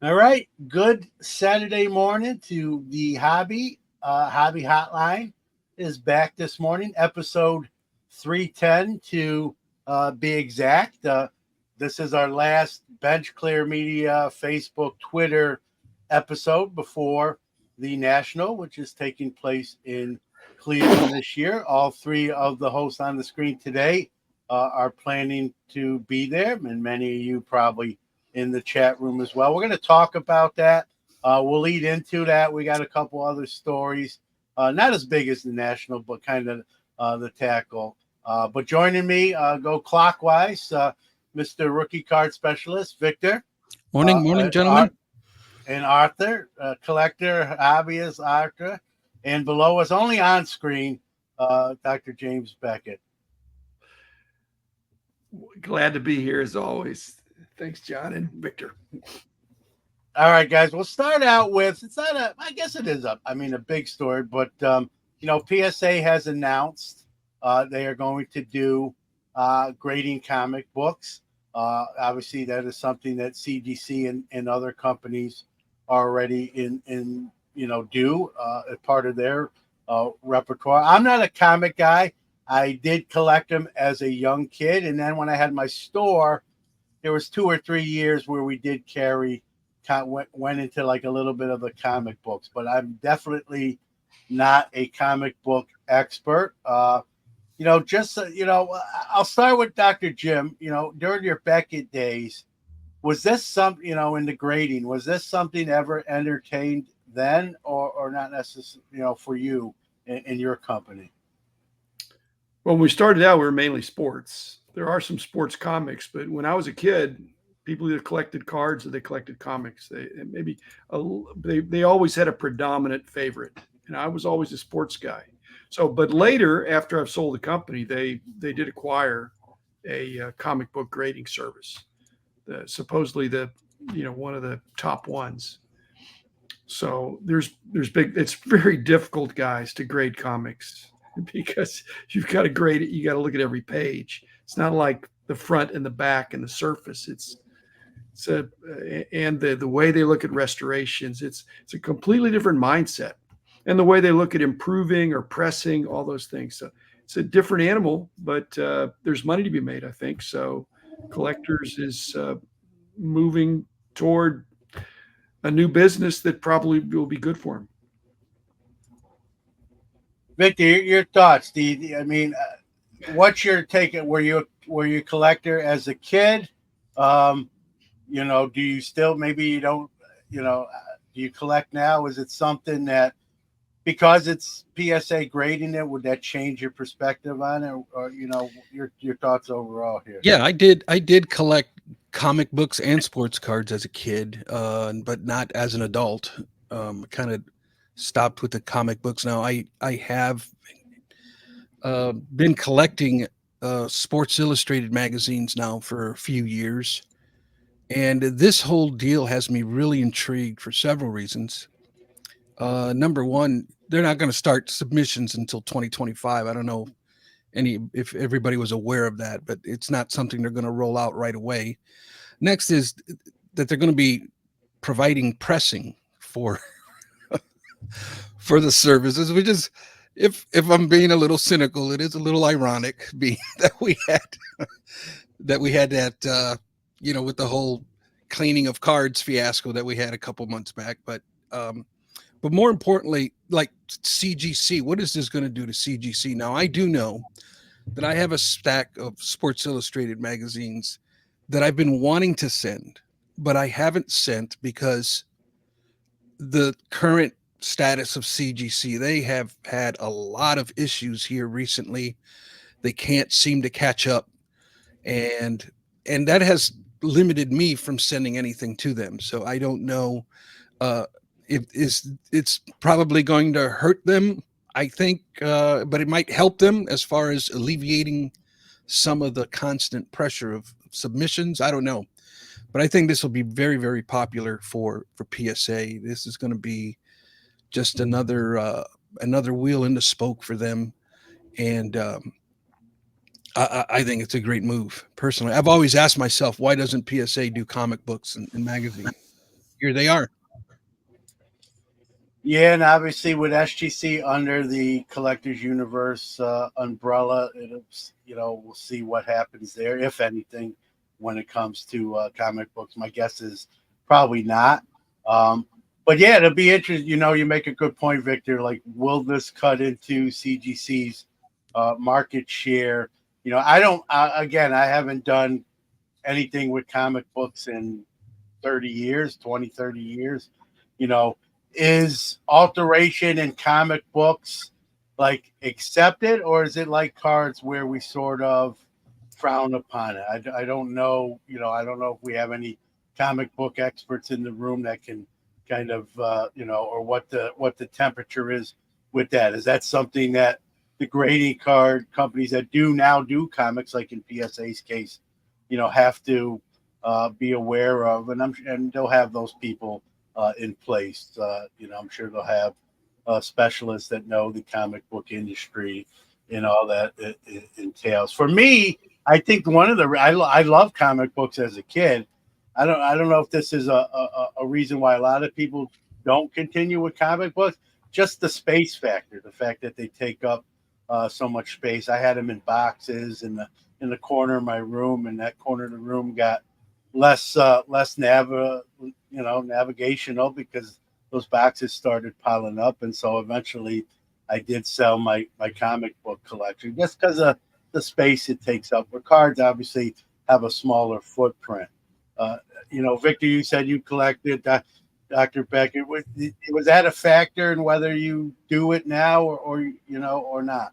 All right. Good Saturday morning to the Hobby Hotline is back this morning, episode 310 to be exact. This is our last Bench Clear Media, Facebook, Twitter episode before the National, which is taking place in Cleveland this year. All three of the hosts on the screen today are planning to be there, and many of you probably in the chat room as well. We're going to talk about that. We'll lead into that. We got a couple other stories, not as big as the National, but kind of the tackle. But joining me, go clockwise, Mr. Rookie Card Specialist, Victor. Morning, gentlemen. And Arthur, collector, hobbyist, Arthur. And below us, only on screen, Dr. James Beckett. Glad to be here as always. Thanks, John and Victor. All right, guys. We'll start out with I guess it is a big story, but PSA has announced they are going to do grading comic books. Obviously, that is something that CGC and other companies are already do as part of their repertoire. I'm not a comic guy. I did collect them as a young kid, and then when I had my store, there was 2 or 3 years where we did carry, went into like a little bit of the comic books, but I'm definitely not a comic book expert. I'll start with Dr. Jim. During your Beckett days, was this something, in the grading, was this something ever entertained then or not necessarily, for you in your company? Well, when we started out, we were mainly sports. There are some sports comics, but when I was a kid, people either collected cards or they collected comics. They always had a predominant favorite, and I was always a sports guy. So, but later, after I've sold the company, they did acquire a comic book grading service, supposedly one of the top ones. So it's very difficult, guys, to grade comics because you've got to grade it. You got to look at every page. It's not like the front and the back and the surface. And the way they look at restorations, it's a completely different mindset, and the way they look at improving or pressing, all those things. So it's a different animal, but there's money to be made, I think. So collectors is moving toward a new business that probably will be good for them. Victor, your thoughts? What's your take? Were you a collector as a kid? Do you still, maybe you don't, do you collect now? Is it something that, because it's PSA grading it, would that change your perspective on it, or your thoughts overall here? Yeah, I did collect comic books and sports cards as a kid, but not as an adult. Kind of stopped with the comic books. Now I have been collecting Sports Illustrated magazines now for a few years, and this whole deal has me really intrigued for several reasons. Number one, they're not going to start submissions until 2025. I don't know if everybody was aware of that, but it's not something they're going to roll out right away. Next is that they're going to be providing pressing for the services, which is, if I'm being a little cynical, it is a little ironic being that we had that with the whole cleaning of cards fiasco that we had a couple months back. But more importantly, like CGC, what is this going to do to CGC? Now, I do know that I have a stack of Sports Illustrated magazines that I've been wanting to send, but I haven't sent because the current status of CGC, they have had a lot of issues here recently. They can't seem to catch up, and that has limited me from sending anything to them. So I don't know it's probably going to hurt them, I think, but it might help them as far as alleviating some of the constant pressure of submissions. I don't know, but I think this will be very, very popular for PSA. This is going to be just another wheel in the spoke for them, and I think it's a great move. Personally, I've always asked myself, why doesn't PSA do comic books and magazines? here they are. Yeah, and obviously with SGC under the Collectors Universe umbrella, we'll see what happens there, if anything, when it comes to comic books. My guess is probably not. But yeah, it'll be interesting. You make a good point, Victor. Like, will this cut into CGC's market share? Again, I haven't done anything with comic books in 30 years, 20, 30 years. You know, is alteration in comic books like accepted, or is it like cards where we sort of frown upon it? I don't know. I don't know if we have any comic book experts in the room that can kind of, or what the temperature is with that. Is that something that the grading card companies that do comics, like in PSA's case, have to be aware of, and they'll have those people in place. I'm sure they'll have specialists that know the comic book industry and all that it entails. For me, I think I love comic books as a kid. I don't know if this is a reason why a lot of people don't continue with comic books. Just the space factor, the fact that they take up so much space. I had them in boxes in the corner of my room, and that corner of the room got less navigational because those boxes started piling up, and so eventually I did sell my comic book collection just because of the space it takes up. Where cards obviously have a smaller footprint. Victor, you said you collected. Dr. Becker, was that a factor in whether you do it now or not?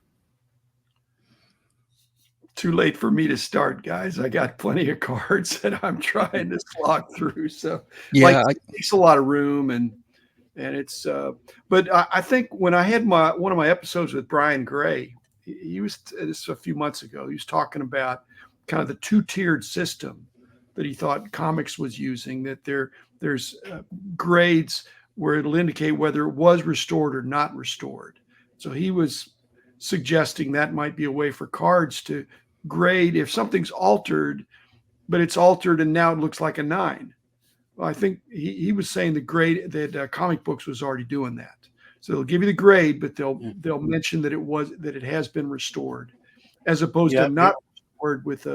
Too late for me to start, guys. I got plenty of cards that I'm trying to slog through. So Yeah, it takes a lot of room, and it's but I think when I had one of my episodes with Brian Gray, he was, this a few months ago, he was talking about kind of the two-tiered system that he thought comics was using, that there's grades where it'll indicate whether it was restored or not restored. So he was suggesting that might be a way for cards to grade if something's altered, but it's altered and now it looks like a 9. Well, I think he was saying the grade that comic books was already doing that. So they'll give you the grade, but they'll mention that it has been restored, as opposed to not restored with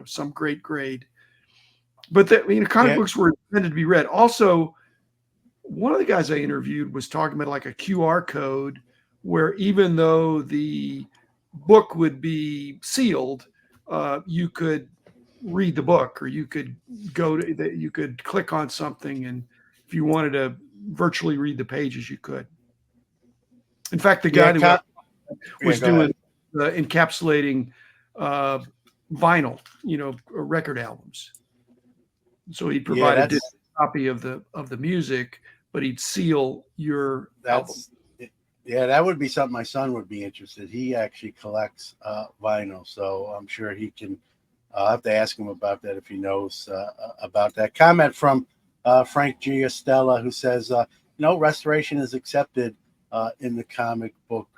some great grade. But comic books were intended to be read. Also, one of the guys I interviewed was talking about like a QR code, where even though the book would be sealed, you could read the book, or you could you could click on something, and if you wanted to virtually read the pages, you could. In fact, the guy that was doing encapsulating vinyl, record albums. So he'd provide a digital copy of the music, but he'd seal your album. Yeah, that would be something my son would be interested. He actually collects vinyl, so I'm sure he can. I'll have to ask him about that if he knows about that. Comment from Frank Giastella, who says, restoration is accepted in the comic book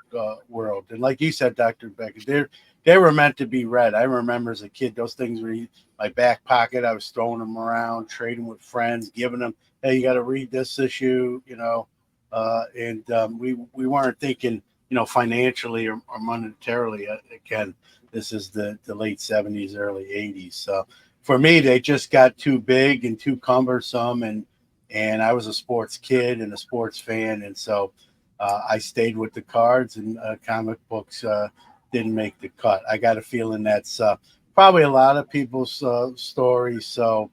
world. And like you said, Dr. Becker, they were meant to be read. I remember as a kid, those things were in my back pocket. I was throwing them around, trading with friends, giving them, hey, you got to read this issue, and we weren't thinking, financially or monetarily. Again, this is the late 70s, early 80s. So for me, they just got too big and too cumbersome, and I was a sports kid and a sports fan, and so I stayed with the cards, and comic books didn't make the cut. I got a feeling that's probably a lot of people's stories. So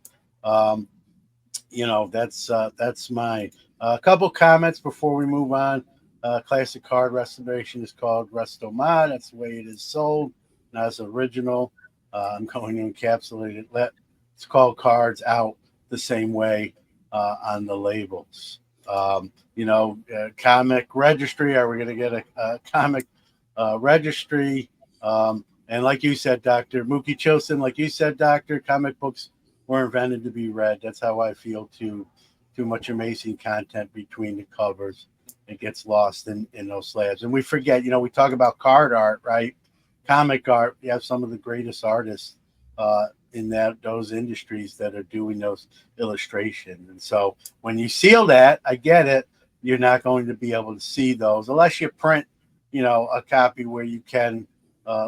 that's mine. A couple comments before we move on. Classic card restoration is called Restomod. That's the way it is sold, not as original. I'm going to encapsulate it. It's called cards out the same way on the labels. Comic registry. Are we going to get a comic registry? And like you said, Dr. Mookie Chosin, like you said, Doctor, comic books were invented to be read. That's how I feel too. Too much amazing content between the covers. It gets lost in those slabs. And we forget, we talk about card art, right? Comic art. You have some of the greatest artists in those industries that are doing those illustrations. And so when you seal that, I get it. You're not going to be able to see those unless you print, a copy where you can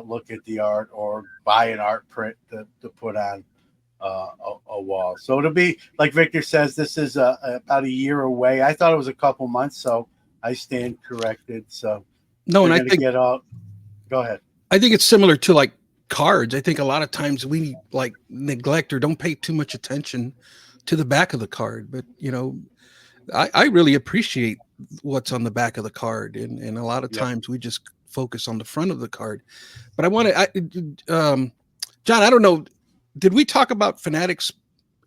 look at the art or buy an art print to put on a wall. So it'll be like Victor says. This is about a year away. I thought it was a couple months, so I stand corrected. So No, and they're I going to think get all. Go ahead. I think it's similar to like cards. I think a lot of times we like neglect or don't pay too much attention to the back of the card. But I really appreciate what's on the back of the card, and a lot of Yep. times we just focus on the front of the card. But John, I don't know, did we talk about Fanatics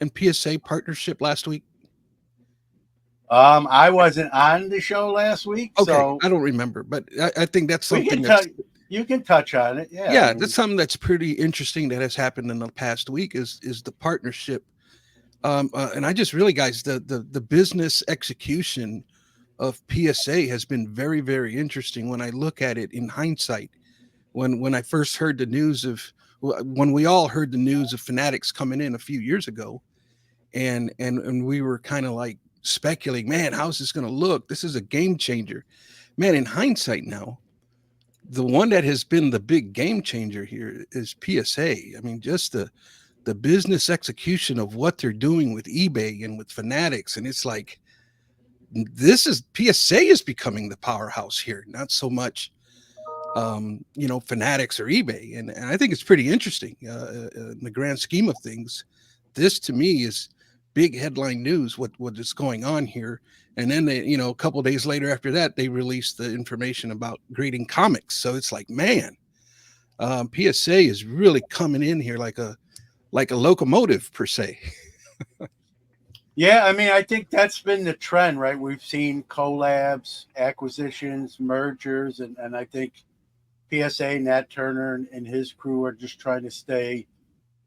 and PSA partnership last week? I wasn't on the show last week, Okay, so I don't remember, but I think that's we something can you can touch on it. Yeah, yeah, that's something that's pretty interesting that has happened in the past week is the partnership. And I just really, guys, the business execution of PSA has been very, very interesting when I look at it in hindsight. When I first heard the news of when we all heard the news of Fanatics coming in a few years ago, and we were kind of like speculating, man, how's this going to look? This is a game changer, man. In hindsight now, the one that has been the big game changer here is PSA. I mean, just the business execution of what they're doing with eBay and with Fanatics, and it's like this is PSA is becoming the powerhouse here, not so much Fanatics or eBay, and I think it's pretty interesting in the grand scheme of things. This to me is big headline news. What is going on here? And then they, a couple of days later after that, they released the information about grading comics. So it's like, man, PSA is really coming in here like a locomotive per se. Yeah, I mean, I think that's been the trend, right? We've seen collabs, acquisitions, mergers, and I think PSA, Nat Turner, and his crew are just trying to stay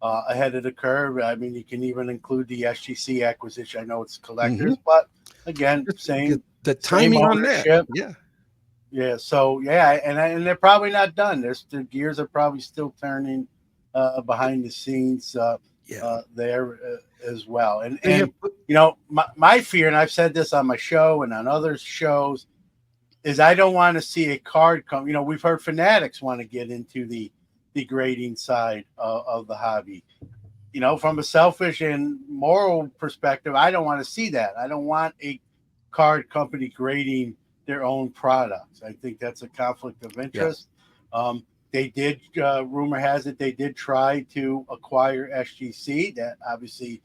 ahead of the curve. I mean, you can even include the SGC acquisition. I know it's collectors, but again, the timing on that. Yeah. So yeah, and they're probably not done. The gears are probably still turning behind the scenes there as well. And my fear, and I've said this on my show and on other shows, is I don't want to see a card come. We've heard Fanatics want to get into the grading side of the hobby. From a selfish and moral perspective, I don't want to see that. I don't want a card company grading their own products. I think that's a conflict of interest. Yeah. They did, rumor has it, they did try to acquire SGC. That obviously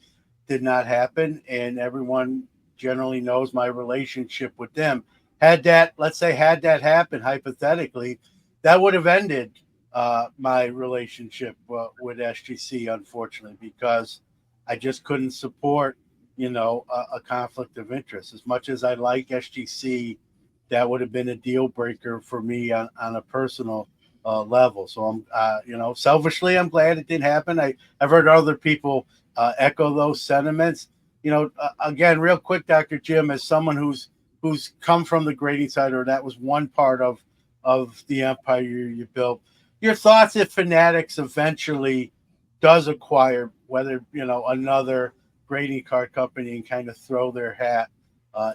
did not happen. And everyone generally knows my relationship with them. Had that happened, hypothetically, that would have ended my relationship with SGC, unfortunately, because I just couldn't support, a conflict of interest. As much as I like SGC, that would have been a deal breaker for me on a personal level. So I'm, selfishly, I'm glad it didn't happen. I've heard other people echo those sentiments. Again, real quick, Dr. Jim, as someone who's come from the grading side, or that was one part of the empire you built. Your thoughts if Fanatics eventually does acquire another grading card company and kind of throw their hat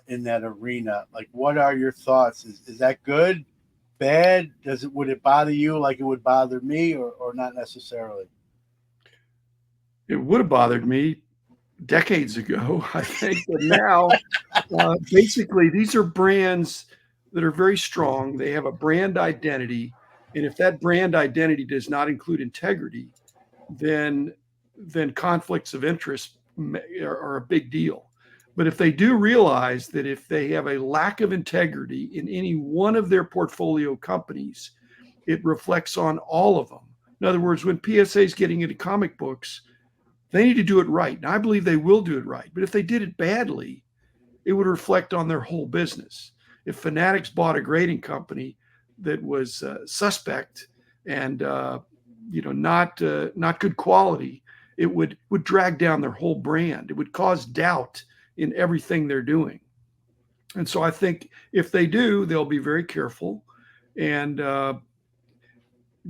in that arena? Like, what are your thoughts? Is that good, bad? Would it bother you like it would bother me, or not necessarily? It would have bothered me decades ago, I think, but now basically these are brands that are very strong. They have a brand identity, and if that brand identity does not include integrity, then conflicts of interest are a big deal. But if they do realize that if they have a lack of integrity in any one of their portfolio companies, it reflects on all of them. In other words, when PSA is getting into comic books, they need to do it right. And I believe they will do it right. But if they did it badly, it would reflect on their whole business. If Fanatics bought a grading company that was suspect and not good quality, it would drag down their whole brand. It would cause doubt in everything they're doing. And so I think if they do, they'll be very careful. And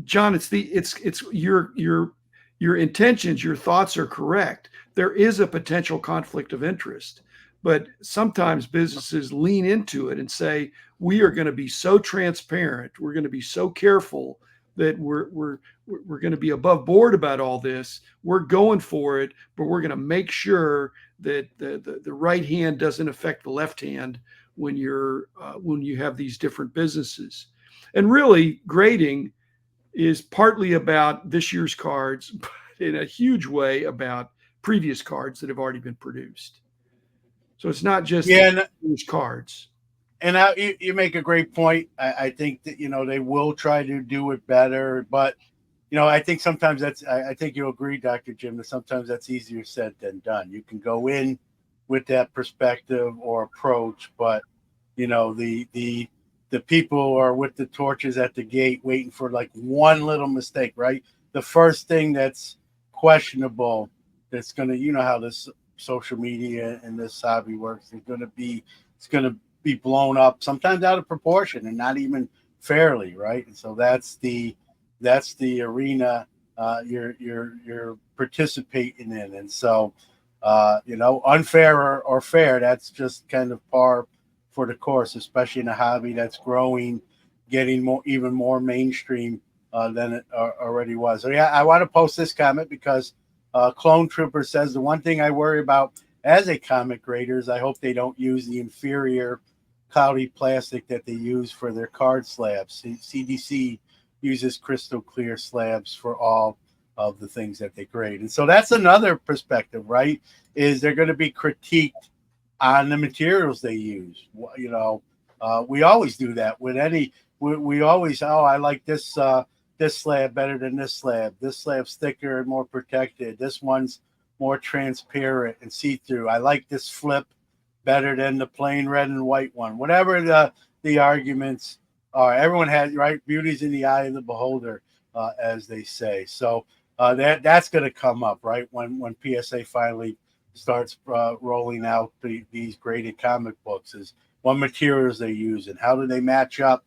John, it's your intentions, your thoughts are correct. There is a potential conflict of interest, but sometimes businesses lean into it and say, we are going to be so transparent. We're going to be so careful that we're going to be above board about all this. We're going for it, but we're going to make sure that the right hand doesn't affect the left hand when you have these different businesses. And really, grading is partly about this year's cards, but in a huge way about previous cards that have already been produced. So it's not just these cards. And you make a great point. I think that, they will try to do it better, but, I think sometimes I think you'll agree, Dr. Jim, that sometimes that's easier said than done. You can go in with that perspective or approach, but, the people are with the torches at the gate waiting for like one little mistake, right? The first thing that's questionable, that's going to, how this social media and this hobby works, it's going to be blown up, sometimes out of proportion and not even fairly, right? And so that's the arena you're participating in. And so, unfair or fair, that's just kind of par for the course, especially in a hobby that's growing, getting even more mainstream than it already was. So yeah, I want to post this comment because Clone Trooper says the one thing I worry about as a comic grader is I hope they don't use the inferior cloudy plastic that they use for their card slabs. CDC uses crystal clear slabs for all of the things that they grade. And so that's another perspective, right? Is they're going to be critiqued on the materials they use. We always do that with we always, I like this slab better than this slab. This slab's thicker and more protected. This one's more transparent and see-through. I like this flip better than the plain red and white one. Whatever the arguments are, everyone has, right? Beauty's in the eye of the beholder, as they say. So that's going to come up, right? When PSA finally starts rolling out these graded comic books, is what materials they use and how do they match up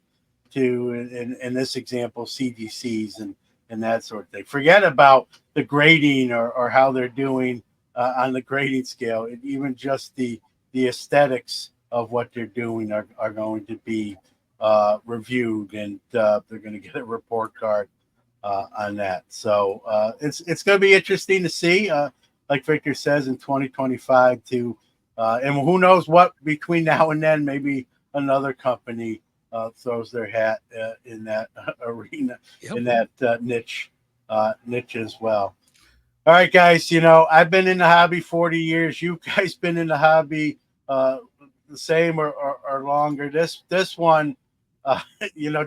to, in this example, CGCs and that sort of thing. Forget about the grading or how they're doing on the grading scale. And even just the aesthetics of what they're doing are going to be reviewed, and they're going to get a report card on that. So it's going to be interesting to see. Like Victor says, in 2025 and who knows what between now and then, maybe another company throws their hat in that arena, in that niche as well. All right, guys, I've been in the hobby 40 years. You guys been in the hobby the same or longer. This one,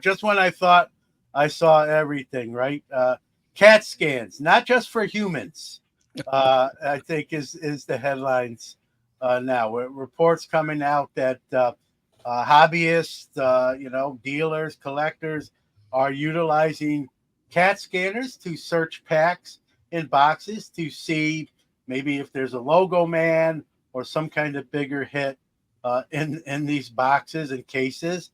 just when I thought I saw everything, right? CAT scans, not just for humans. I think is the headlines now. Reports coming out that hobbyists, dealers, collectors are utilizing CAT scanners to search packs in boxes to see maybe if there's a logo man or some kind of bigger hit in these boxes and cases.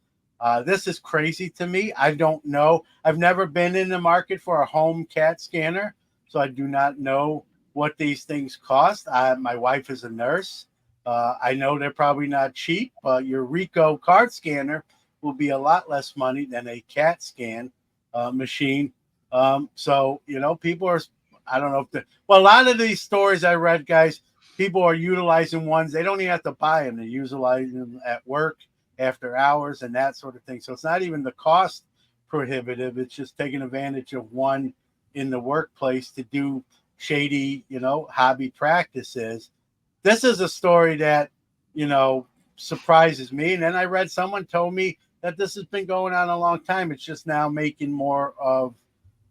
This is crazy to me. I don't know. I've never been in the market for a home CAT scanner, so I do not know what these things cost. My wife is a nurse. I know they're probably not cheap, but your Ricoh card scanner will be a lot less money than a CAT scan machine. So, people are, I don't know if a lot of these stories I read, guys, people are utilizing ones. They don't even have to buy them. They're utilizing them at work, after hours, and that sort of thing. So it's not even the cost prohibitive. It's just taking advantage of one in the workplace to do shady, hobby practices. This is a story that, surprises me. And then I read someone told me that this has been going on a long time. It's just now making more of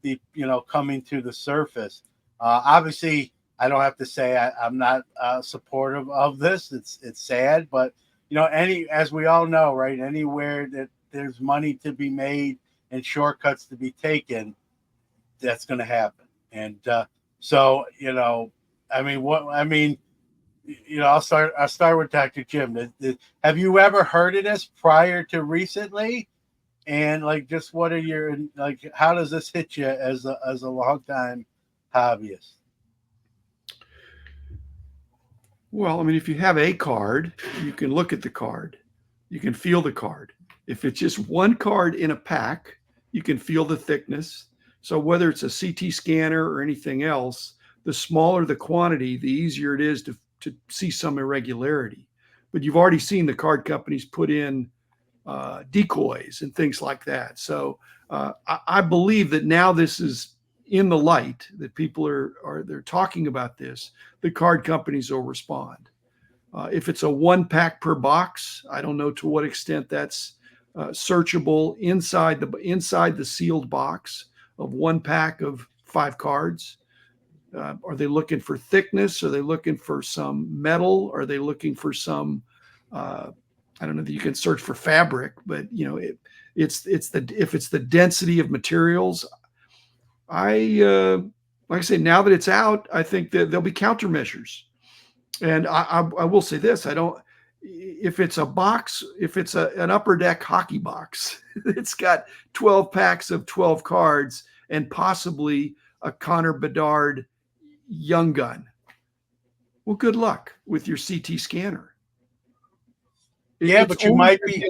the, coming to the surface. Obviously, I don't have to say I'm not supportive of this. It's sad, but as we all know, right, anywhere that there's money to be made and shortcuts to be taken, that's going to happen. And so, I'll start with Dr. Jim. Have you ever heard of this prior to recently? And just what are your, how does this hit you as a long time hobbyist? Well, I mean, if you have a card, you can look at the card. You can feel the card. If it's just one card in a pack, you can feel the thickness. So whether it's a CT scanner or anything else, the smaller the quantity, the easier it is to see some irregularity. But you've already seen the card companies put in decoys and things like that. So I believe that now this is in the light, that people they're talking about this. The card companies will respond. If it's a 1 pack per box, I don't know to what extent that's searchable inside the sealed box of 1 pack of 5 cards. Are they looking for thickness? Are they looking for some metal? Are they looking for some I don't know that you can search for fabric, but if it's the density of materials. Like I say, now that it's out, I think that there'll be countermeasures. And I will say this: if it's a box, if it's an upper deck hockey box, it's got 12 packs of 12 cards and possibly a Connor Bedard young gun. Well, good luck with your CT scanner. Yeah, but you might be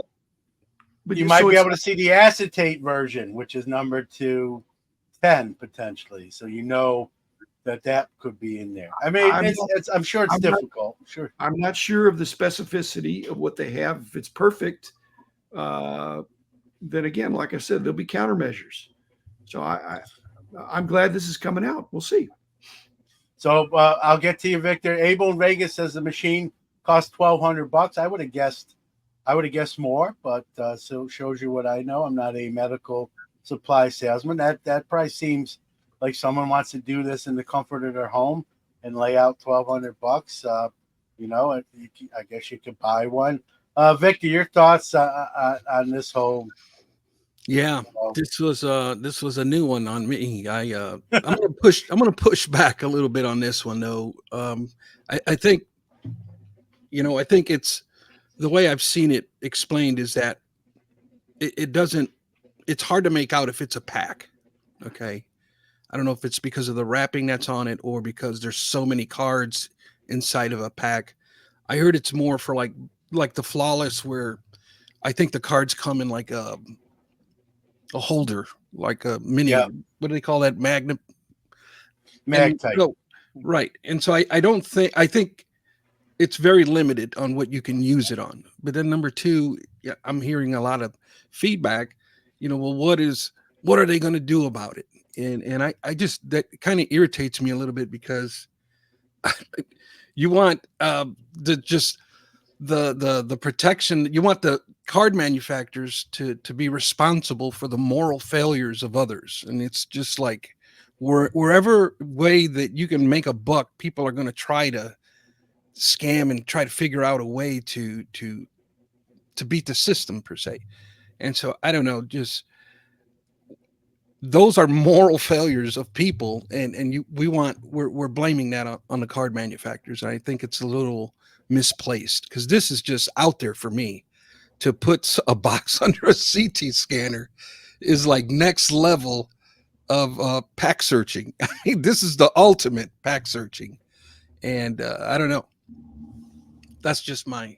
able to see the acetate version, which is number 210 potentially. So that could be in there. I mean, I'm sure it's difficult. Sure, I'm not sure of the specificity of what they have. If it's perfect, then again, like I said, there'll be countermeasures. So I'm glad this is coming out. We'll see. So I'll get to you, Victor. Abel in Vegas says the machine cost $1,200. I would have guessed more, but so it shows you what I know. I'm not a medical supply salesman. That price seems like someone wants to do this in the comfort of their home and lay out $1,200. I guess you could buy one. Victor, your thoughts on this whole? Yeah, this was a new one on me. I'm gonna push back a little bit on this one though. I think it's the way I've seen it explained is that it's hard to make out if it's a pack. Okay. I don't know if it's because of the wrapping that's on it or because there's so many cards inside of a pack. I heard it's more for like the Flawless, where I think the cards come in like a holder, like a mini. Yeah. What do they call that? Mag type. So, right. And so I think it's very limited on what you can use it on. But then number 2, I'm hearing a lot of feedback. Well, what are they going to do about it? And I just, that kind of irritates me a little bit, because you want the protection. You want the card manufacturers to be responsible for the moral failures of others. And it's just like wherever way that you can make a buck, people are going to try to scam and try to figure out a way to beat the system per se. And so I don't know, just those are moral failures of people, and we're blaming that on the card manufacturers. And I think it's a little misplaced, because this is just out there for me. To put a box under a CT scanner is like next level of pack searching. I mean, this is the ultimate pack searching, and I don't know. That's just my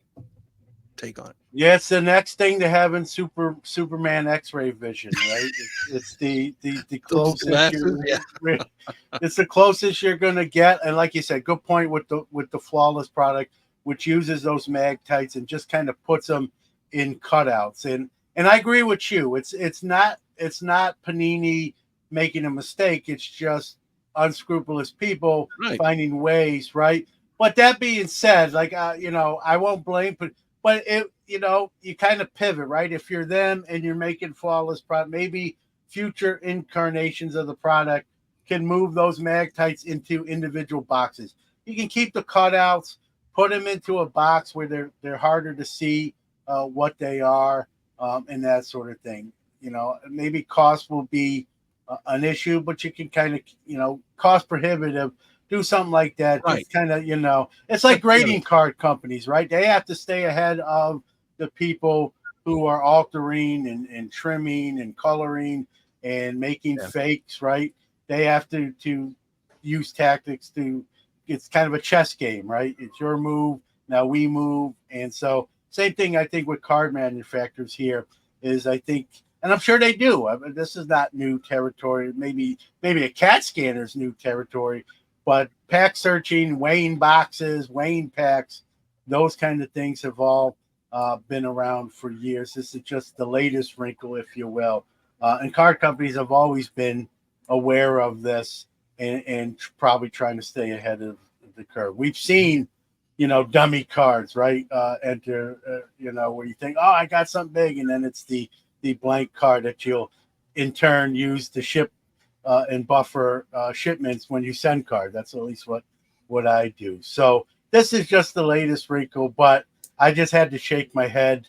take on it. Yeah, it's the next thing to having Superman X-ray vision, right? It's the closest it's the closest you're gonna get. And like you said, good point with the Flawless product, which uses those Magtites and just kind of puts them in cutouts. And I agree with you. It's not Panini making a mistake. It's just unscrupulous people finding ways, right? But that being said, like I won't blame, but you kind of pivot, right? If you're them and you're making Flawless product, maybe future incarnations of the product can move those Magtites into individual boxes. You can keep the cutouts, put them into a box where they're harder to see what they are, and that sort of thing. Maybe cost will be an issue, but you can kind of, cost prohibitive. Do something like that. Right. Just kind of, it's like grading card companies, right? They have to stay ahead of the people who are altering and trimming and coloring and making fakes, right? They have to use tactics to. It's kind of a chess game, right? It's your move, now we move, and so same thing I think with card manufacturers here is I think, and I'm sure they do. I mean, this is not new territory. Maybe a CAT scanner is new territory, but pack searching, weighing boxes, weighing packs, those kind of things have all been around for years. This is just the latest wrinkle, if you will. And card companies have always been aware of this and probably trying to stay ahead of the curve. We've seen, dummy cards, right? Enter, where you think, oh, I got something big, and then it's the blank card that you'll in turn use to ship and buffer shipments when you send cards. That's at least what I do. So this is just the latest wrinkle, but I just had to shake my head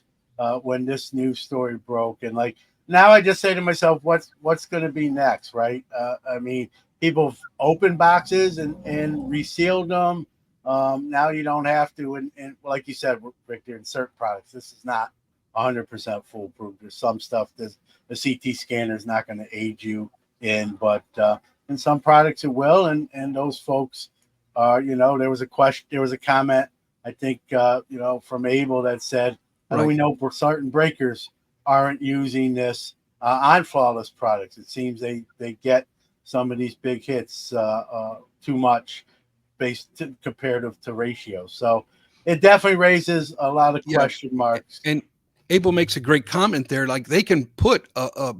when this news story broke, and like now I just say to myself, what's going to be next, right? I mean, people open boxes and resealed them. Now you don't have to, and like you said, Victor, in certain products, this is not 100% foolproof. There's some stuff that the CT scanner is not going to aid you in, but in some products it will. And those folks are, there was a comment, I think, from Abel that said, how do we know for certain breakers aren't using this on flawless products? It seems they get some of these big hits too much comparative to ratio. So it definitely raises a lot of question marks. And Abel makes a great comment there. Like they can put a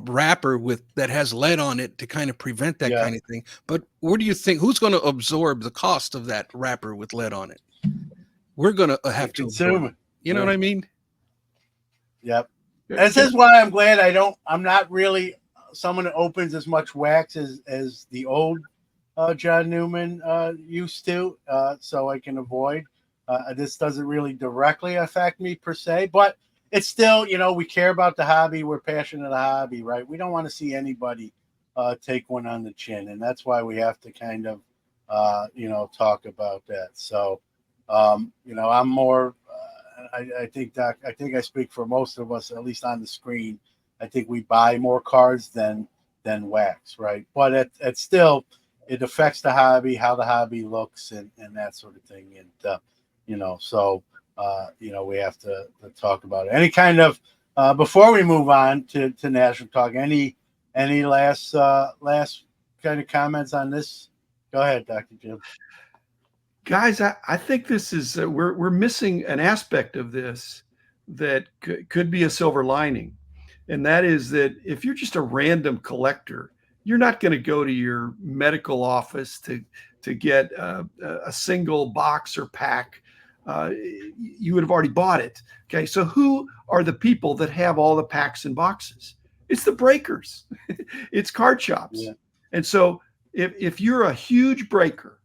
wrapper that has lead on it to kind of prevent that kind of thing. But where do you think, who's going to absorb the cost of that wrapper with lead on it? We're going to have to consume it. You know what I mean? Yep. This is why I'm glad I'm not really someone that opens as much wax as the old John Newman used to, so I can avoid. This doesn't really directly affect me per se, but it's still, we care about the hobby. We're passionate about the hobby, right? We don't want to see anybody take one on the chin, and that's why we have to kind of, talk about that. So, I'm more. I think, Doc, I think I speak for most of us, at least on the screen. I think we buy more cards than wax, right? But it's still, it affects the hobby, how the hobby looks, and that sort of thing. And so we have to talk about it. Any kind of before we move on to national talk, any last kind of comments on this? Go ahead, Dr. Jim. Guys, I think this is we're missing an aspect of this that could be a silver lining, and that is that if you're just a random collector, you're not going to go to your medical office to get a single box or pack. You would have already bought it. Okay, so who are the people that have all the packs and boxes? It's the breakers. It's card shops. Yeah. And so if you're a huge breaker,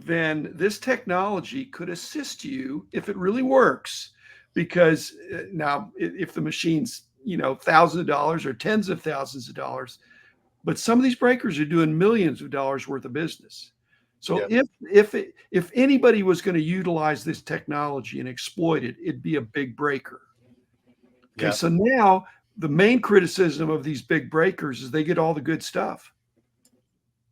then this technology could assist you if it really works, because now if the machine's thousands of dollars or tens of thousands of dollars, but some of these breakers are doing millions of dollars worth of business. So if anybody was going to utilize this technology and exploit it, it'd be a big breaker. Okay, so now the main criticism of these big breakers is they get all the good stuff.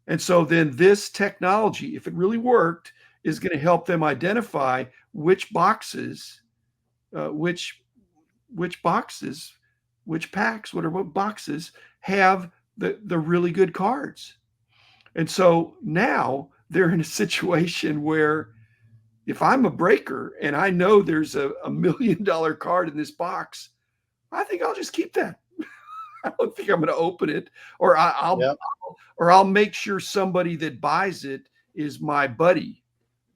And so then this technology, if it really worked, is going to help them identify which boxes, which packs, what boxes have the really good cards. And so now they're in a situation where if I'm a breaker and I know there's a $1 million card in this box, I think I'll just keep that. I don't think I'm going to open it, or I'll make sure somebody that buys it is my buddy,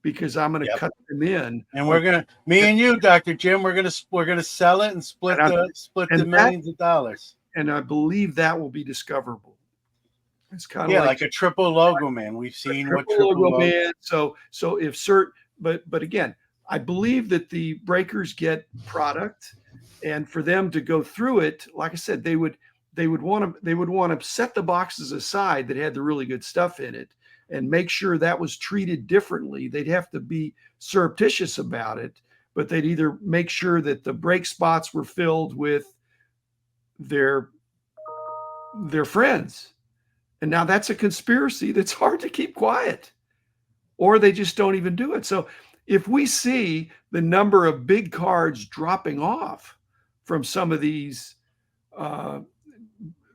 because I'm going to cut them in. And me and you, Dr. Jim, we're gonna sell it and split the millions of dollars. And I believe that will be discoverable. It's kind of like a triple logo man. We've seen what triple logo man. So if but again, I believe that the breakers get product, and for them to go through it, like I said, they would want to set the boxes aside that had the really good stuff in it and make sure that was treated differently. They'd have to be surreptitious about it, but they'd either make sure that the break spots were filled with their friends, And now that's a conspiracy that's hard to keep quiet, or they just don't even do it. So if we see the number of big cards dropping off from some of these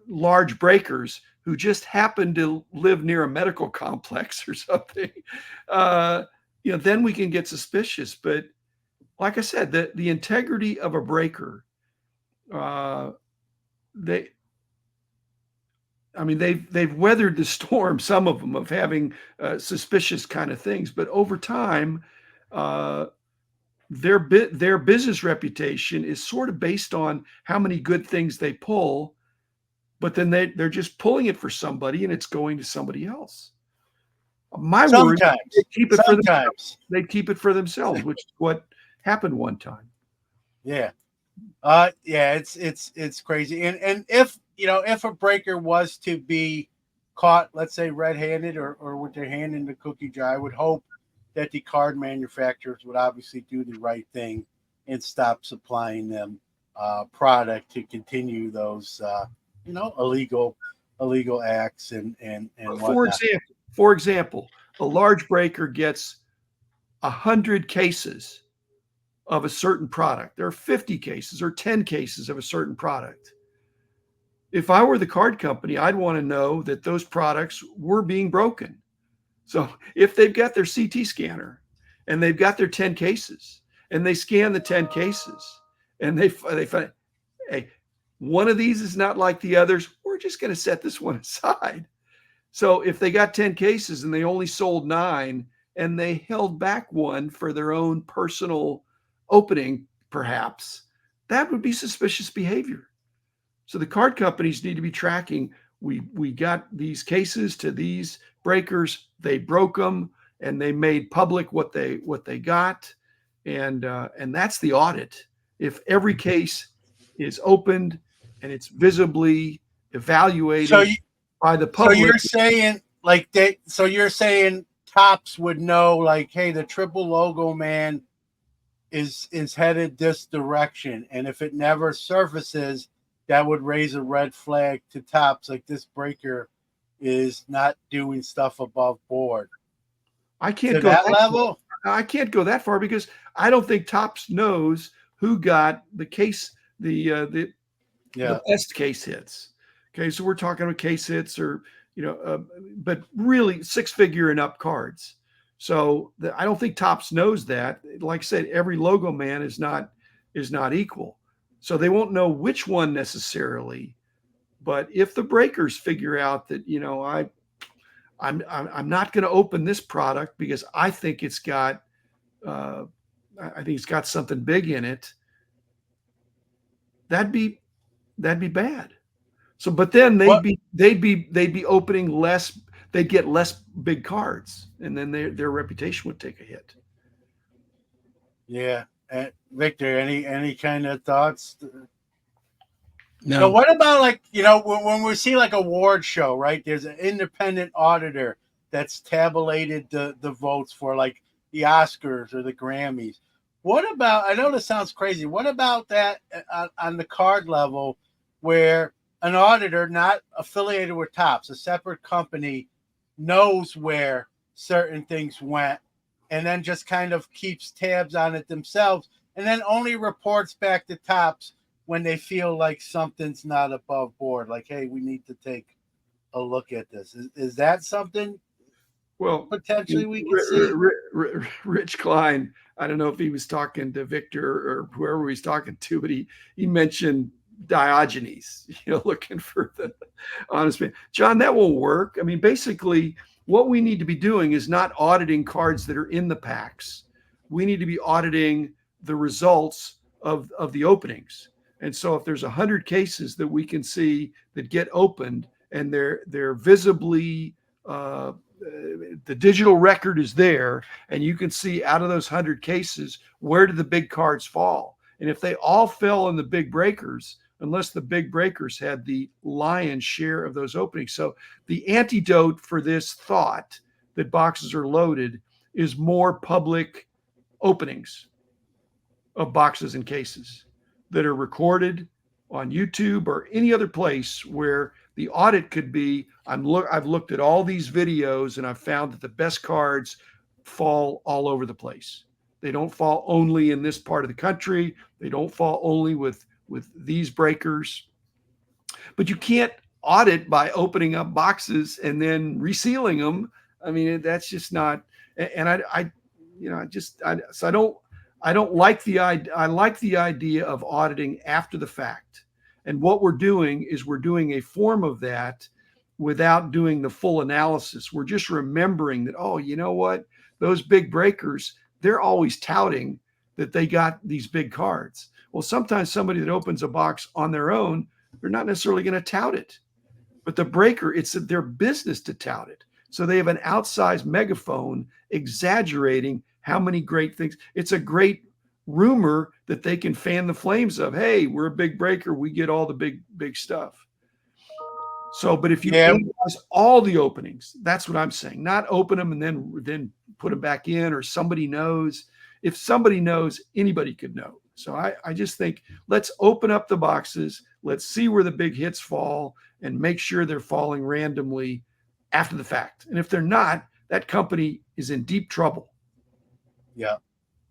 large breakers who just happen to live near a medical complex or something, then we can get suspicious. But like I said, the integrity of a breaker, they've weathered the storm, some of them, of having suspicious kind of things. But over time, their business reputation is sort of based on how many good things they pull, but then they're just pulling it for somebody and it's going to somebody else. My word, they keep it for themselves. They keep it for themselves, which is what happened one time. Yeah. It's crazy. And if a breaker was to be caught, let's say red-handed or with their hand in the cookie jar, I would hope that the card manufacturers would obviously do the right thing and stop supplying them product to continue those illegal acts and whatnot. For example, a large breaker gets 100 cases of a certain product. There are 50 cases or 10 cases of a certain product. If I were the card company, I'd want to know that those products were being broken. So if they've got their CT scanner and they've got their 10 cases and they scan the 10 cases and they find, hey, one of these is not like the others, we're just going to set this one aside. So if they got 10 cases and they only sold 9 and they held back one for their own personal opening, perhaps, that would be suspicious behavior. So the card companies need to be tracking. We got these cases to these breakers, they broke them, and they made public what they got, and that's the audit. If every case is opened and it's visibly evaluated by the public. So you're saying you're saying Topps would know, like, hey, the triple logo man is headed this direction, and if it never surfaces, that would raise a red flag to Topps, like this breaker is not doing stuff above board. I can't go that level. I can't go that far because I don't think Topps knows who got the case, the best case hits. Okay, so we're talking about case hits, or but really 6-figure and up cards. So I don't think Topps knows that. Like I said, every logo man is not equal, so they won't know which one necessarily. But if the breakers figure out that I'm not going to open this product because I think it's got something big in it, that'd be bad. So, but then they'd be opening less. They'd get less big cards, and then their reputation would take a hit. Yeah, Victor, any kind of thoughts? No. So what about when we see like award show, right? There's an independent auditor that's tabulated the votes for like the Oscars or the Grammys. What about? I know this sounds crazy. What about that on the card level, where an auditor not affiliated with Topps, a separate company, knows where certain things went and then just kind of keeps tabs on it themselves and then only reports back to Topps when they feel like something's not above board, like, hey, we need to take a look at this. Is that something potentially we could see? Rich Klein, I don't know if he was talking to Victor or whoever he's talking to, but he mentioned Diogenes, looking for the honest man. John, that won't work. I mean, basically, what we need to be doing is not auditing cards that are in the packs. We need to be auditing the results of the openings. And so if there's 100 cases that we can see that get opened and they're visibly, the digital record is there, and you can see out of those 100 cases, where did the big cards fall? And if they all fell in the big breakers, unless the big breakers had the lion's share of those openings. So the antidote for this thought that boxes are loaded is more public openings of boxes and cases that are recorded on YouTube or any other place where The audit could be, I've looked at all these videos and I've found that the best cards fall all over the place. They don't fall only in this part of the country. They don't fall only with these breakers. But you can't audit by opening up boxes and then resealing them. I mean, that's just not. And I don't like the idea. I like the idea of auditing after the fact. And what we're doing is we're doing a form of that without doing the full analysis. We're just remembering that, oh, you know what? Those big breakers, they're always touting that they got these big cards. Well, sometimes somebody that opens a box on their own, they're not necessarily going to tout it. But the breaker, it's their business to tout it. So they have an outsized megaphone exaggerating how many great things. It's a great rumor that they can fan the flames of. Hey, we're a big breaker. We get all the big stuff. So, but if you analyze all the openings, that's what I'm saying. Not open them and then put them back in, or somebody knows. If somebody knows, anybody could know. So I just think let's open up the boxes. Let's see where the big hits fall and make sure they're falling randomly after the fact. And if they're not, that company is in deep trouble. Yeah.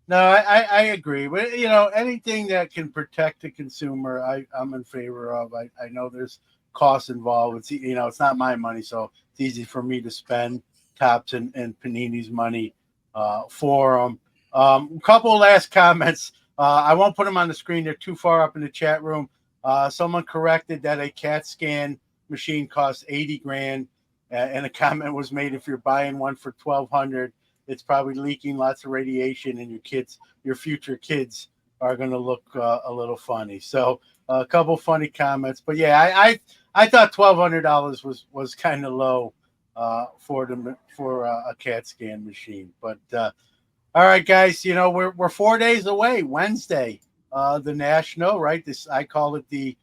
No, I agree. But, anything that can protect the consumer, I'm in favor of. I know there's costs involved. It's, it's not my money, so it's easy for me to spend Topps and Panini's money for them. A couple last comments. I won't put them on the screen. They're too far up in the chat room. Someone corrected that a CAT scan machine costs $80,000, and a comment was made, if you're buying one for $1,200, it's probably leaking lots of radiation, and your future kids are going to look a little funny. So a couple funny comments, but yeah, I thought $1,200 was kind of low for a CAT scan machine. But all right, guys, we're 4 days away. Wednesday, the National, right? I call it the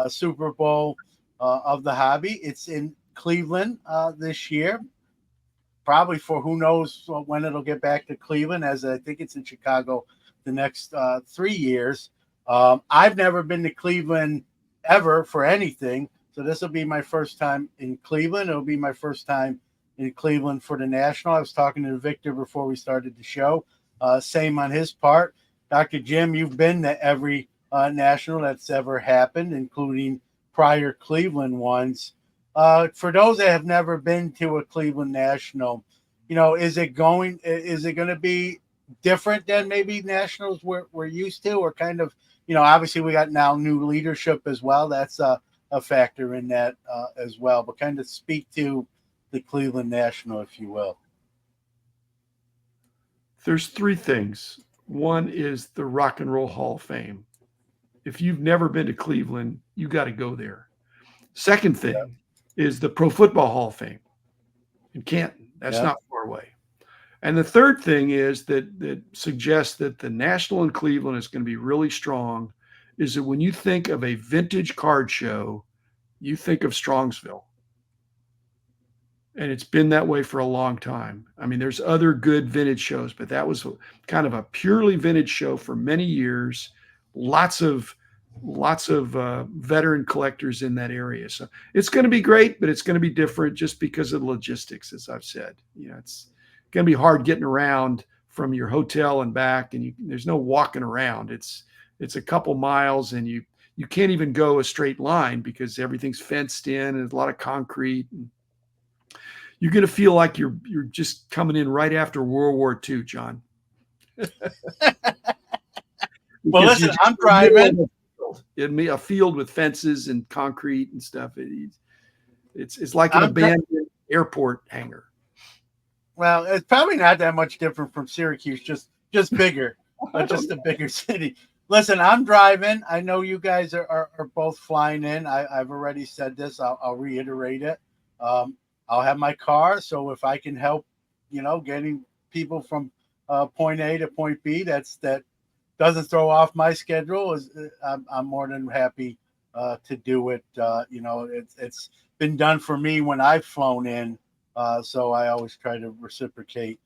Super Bowl of the hobby. It's in Cleveland this year. Probably for who knows when it'll get back to Cleveland, as I think it's in Chicago the next 3 years. I've never been to Cleveland ever for anything, so this will be my first time in Cleveland. It'll be my first time in Cleveland for the National. I was talking to Victor before we started the show. Same on his part. Dr. Jim, you've been to every National that's ever happened, including prior Cleveland ones. For those that have never been to a Cleveland National, is it going to be different than maybe Nationals we're used to, or kind of, obviously we got now new leadership as well. That's a factor in that as well, but kind of speak to the Cleveland National, if you will. There's three things. One is the Rock and Roll Hall of Fame. If you've never been to Cleveland, you got to go there. Second thing is the Pro Football Hall of Fame in Canton. That's not far away. And the third thing is that suggests that the National in Cleveland is going to be really strong, is that when you think of a vintage card show, you think of Strongsville. And it's been that way for a long time. I mean, there's other good vintage shows, but that was kind of a purely vintage show for many years. Lots of veteran collectors in that area. So it's going to be great, but it's going to be different just because of the logistics, as I've said. It's going to be hard getting around from your hotel and back, and there's no walking around. It's a couple miles, and you can't even go a straight line because everything's fenced in and there's a lot of concrete. You're going to feel like you're just coming in right after World War II, John. Well, listen, I'm driving. It'd be a field with fences and concrete and stuff. It's like an abandoned airport hangar. Well, it's probably not that much different from Syracuse, just bigger, just a bigger city. Listen, I'm driving. I know you guys are both flying in. I've already said this. I'll reiterate it. I'll have my car, so if I can help, getting people from point A to point B, that doesn't throw off my schedule, I'm more than happy to do it. It's been done for me when I've flown in, so I always try to reciprocate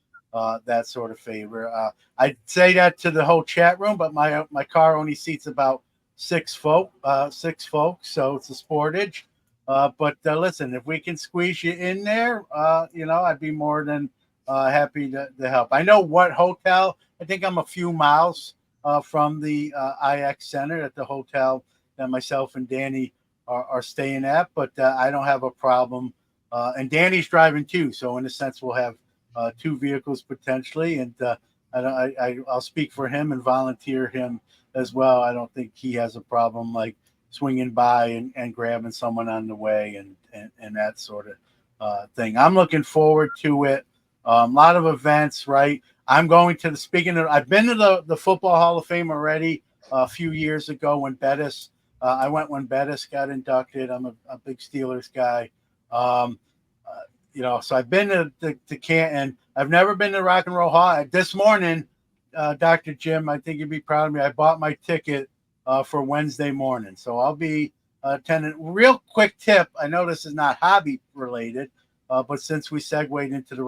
that sort of favor. I'd say that to the whole chat room, but my car only seats about six folks, so it's a Sportage. But listen, if we can squeeze you in there, I'd be more than happy to help. I know what hotel. I think I'm a few miles from the IX Center at the hotel that myself and Danny are staying at, but I don't have a problem. And Danny's driving too, so in a sense, we'll have two vehicles potentially. And I'll speak for him and volunteer him as well. I don't think he has a problem like swinging by and grabbing someone on the way and that sort of thing. I'm looking forward to it. A lot of events, right? I'm going to I've been to the Football Hall of Fame already a few years ago when Bettis. I went when Bettis got inducted. I'm a big Steelers guy. So I've been to Canton. I've never been to Rock and Roll Hall. This morning, Dr. Jim, I think you'd be proud of me. I bought my ticket for Wednesday morning. So I'll be attending. Real quick tip. I know this is not hobby related, but since we segued into the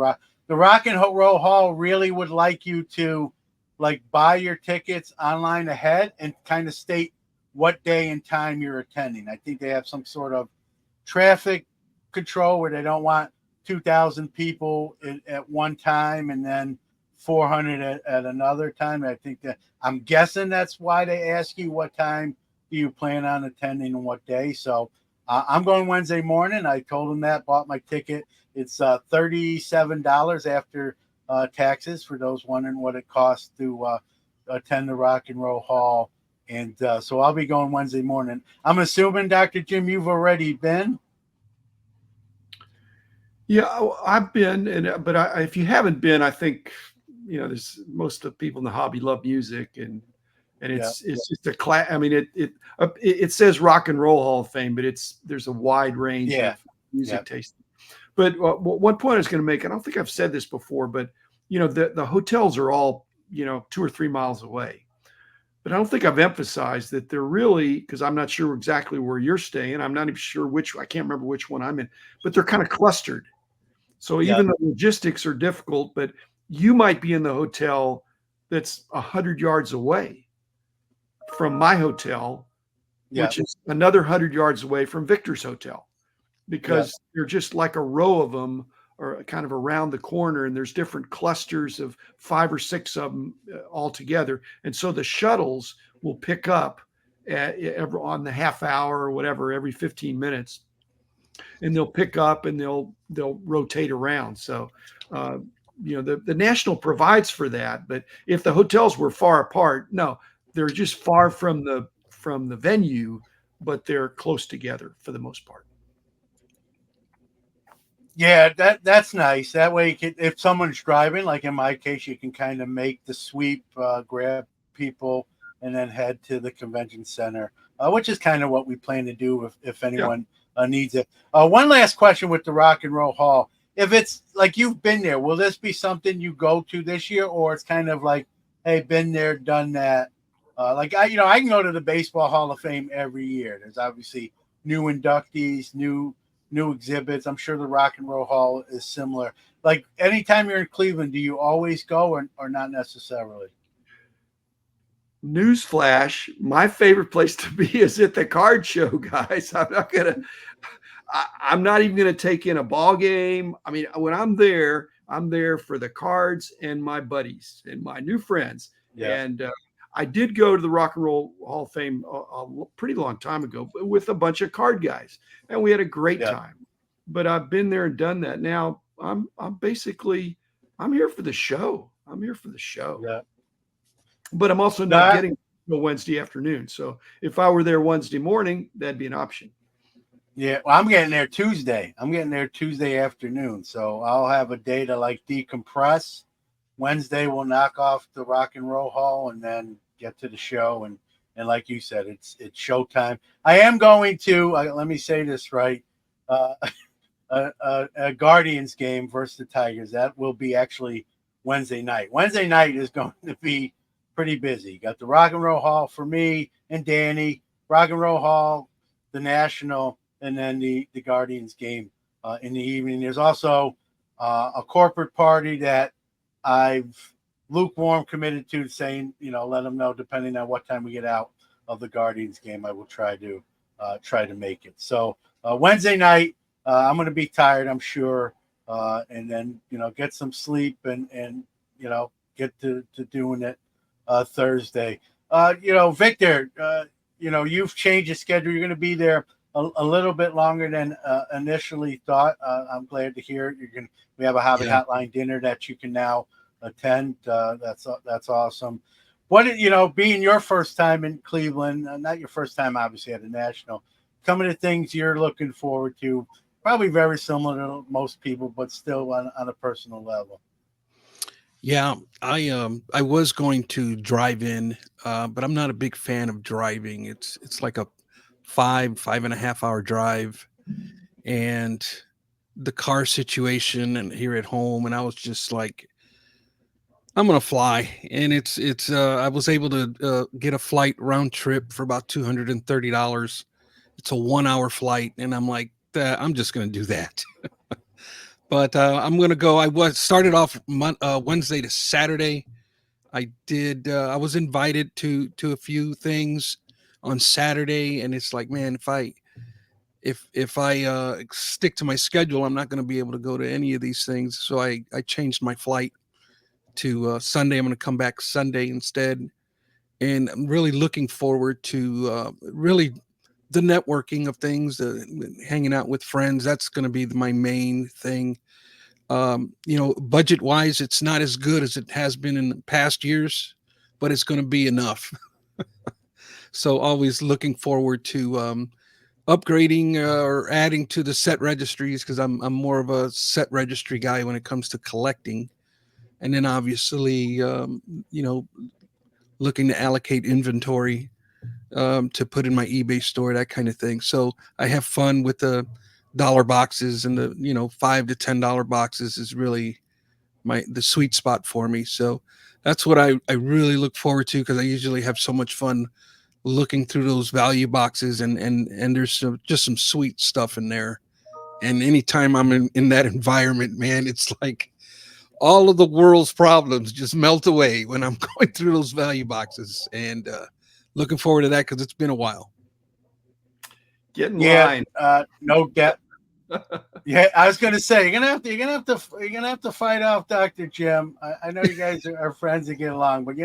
Rock and Roll Hall really would like you to like buy your tickets online ahead and kind of state what day and time you're attending. I think they have some sort of traffic control where they don't want 2,000 people at one time and then 400 at another time. I think I'm guessing that's why they ask you what time do you plan on attending and what day. So I'm going Wednesday morning. I told them that, bought my ticket. It's $37 after taxes for those wondering what it costs to attend the Rock and Roll Hall. And so I'll be going Wednesday morning. I'm assuming, Dr. Jim, you've already been. Yeah, I've been, but if you haven't been, I think there's most of the people in the hobby love music, and it's just a class. I mean, it says Rock and Roll Hall of Fame, but there's a wide range of music taste. But one point I was going to make, I don't think I've said this before, but the hotels are all 2 or 3 miles away. But I don't think I've emphasized that they're really, because I'm not sure exactly where you're staying. I'm not even sure I can't remember which one I'm in, but they're kind of clustered. So even the logistics are difficult, but you might be in the hotel that's 100 yards away from my hotel, which is another 100 yards away from Victor's hotel, because they're just like a row of them or kind of around the corner, and there's different clusters of 5 or 6 of them all together. And so the shuttles will pick up on the half hour or whatever, every 15 minutes. And they'll pick up and they'll rotate around. So, the national provides for that. But if the hotels were far apart, no, they're just far from the venue, but they're close together for the most part. Yeah, that's nice. That way, if someone's driving, like in my case, you can kind of make the sweep, grab people, and then head to the convention center, which is kind of what we plan to do if anyone needs it. One last question with the Rock and Roll Hall. If it's like you've been there, will this be something you go to this year, or it's kind of like, hey, been there, done that? I can go to the Baseball Hall of Fame every year. There's obviously new inductees, new exhibits. I'm sure the Rock and Roll Hall is similar. Like anytime you're in Cleveland, do you always go or not necessarily? Newsflash, my favorite place to be is at the card show, guys. I'm not even going to take in a ball game. I mean, when I'm there for the cards and my buddies and my new friends. Yeah. And I did go to the Rock and Roll Hall of Fame a pretty long time ago with a bunch of card guys, and we had a great time. But I've been there and done that. Now I'm here for the show. I'm here for the show. Yeah. But I'm also not getting a Wednesday afternoon. So if I were there Wednesday morning, that'd be an option. Yeah, well, I'm getting there Tuesday. I'm getting there Tuesday afternoon. So I'll have a day to like decompress. Wednesday we'll knock off the Rock and Roll Hall and then get to the show. And like you said, it's showtime. I am going to let me say this right. A Guardians game versus the Tigers. That will be actually Wednesday night. Wednesday night is going to be pretty busy. You got the Rock and Roll Hall for me and Danny, Rock and Roll Hall, the National, and then the Guardians game in the evening. There's also a corporate party that I've lukewarm committed to, saying, let them know depending on what time we get out of the Guardians game, I will try to make it. So Wednesday night, I'm going to be tired, I'm sure, and then get some sleep and get to doing it Thursday. Victor, you've changed the schedule. You're going to be there a little bit longer than initially thought. I'm glad to hear it. We have a hobby hotline dinner that you can now attend. That's awesome. Being your first time in Cleveland, not your first time obviously at the National, coming to things you're looking forward to, probably very similar to most people, but still on a personal level. Yeah, I was going to drive in, but I'm not a big fan of driving. It's like a 5.5 hour drive, and the car situation and here at home, and I was just like, I'm gonna fly. And it's I was able to get a flight round trip for about $230. It's a 1 hour flight, and I'm like, I'm just gonna do that. But I'm gonna go. I was started off Wednesday to Saturday. I did. I was invited to a few things on Saturday, and it's like, man, if I stick to my schedule, I'm not going to be able to go to any of these things. So I changed my flight to Sunday. I'm going to come back Sunday instead, and I'm really looking forward to really the networking of things, hanging out with friends. That's going to be my main thing. Budget wise, it's not as good as it has been in the past years, but it's going to be enough. So always looking forward to upgrading or adding to the set registries, because I'm more of a set registry guy when it comes to collecting. And then obviously, looking to allocate inventory to put in my eBay store, that kind of thing. So I have fun with the dollar boxes, and the $5 to $10 boxes is really the sweet spot for me. So that's what I really look forward to, because I usually have so much fun looking through those value boxes, and there's just some sweet stuff in there. And anytime I'm in that environment, man, it's like all of the world's problems just melt away when I'm going through those value boxes. And looking forward to that, because it's been a while. Get in line. No doubt. Yeah, I was gonna say you're gonna have to fight off Dr. Jim. I know you guys are friends and get along, but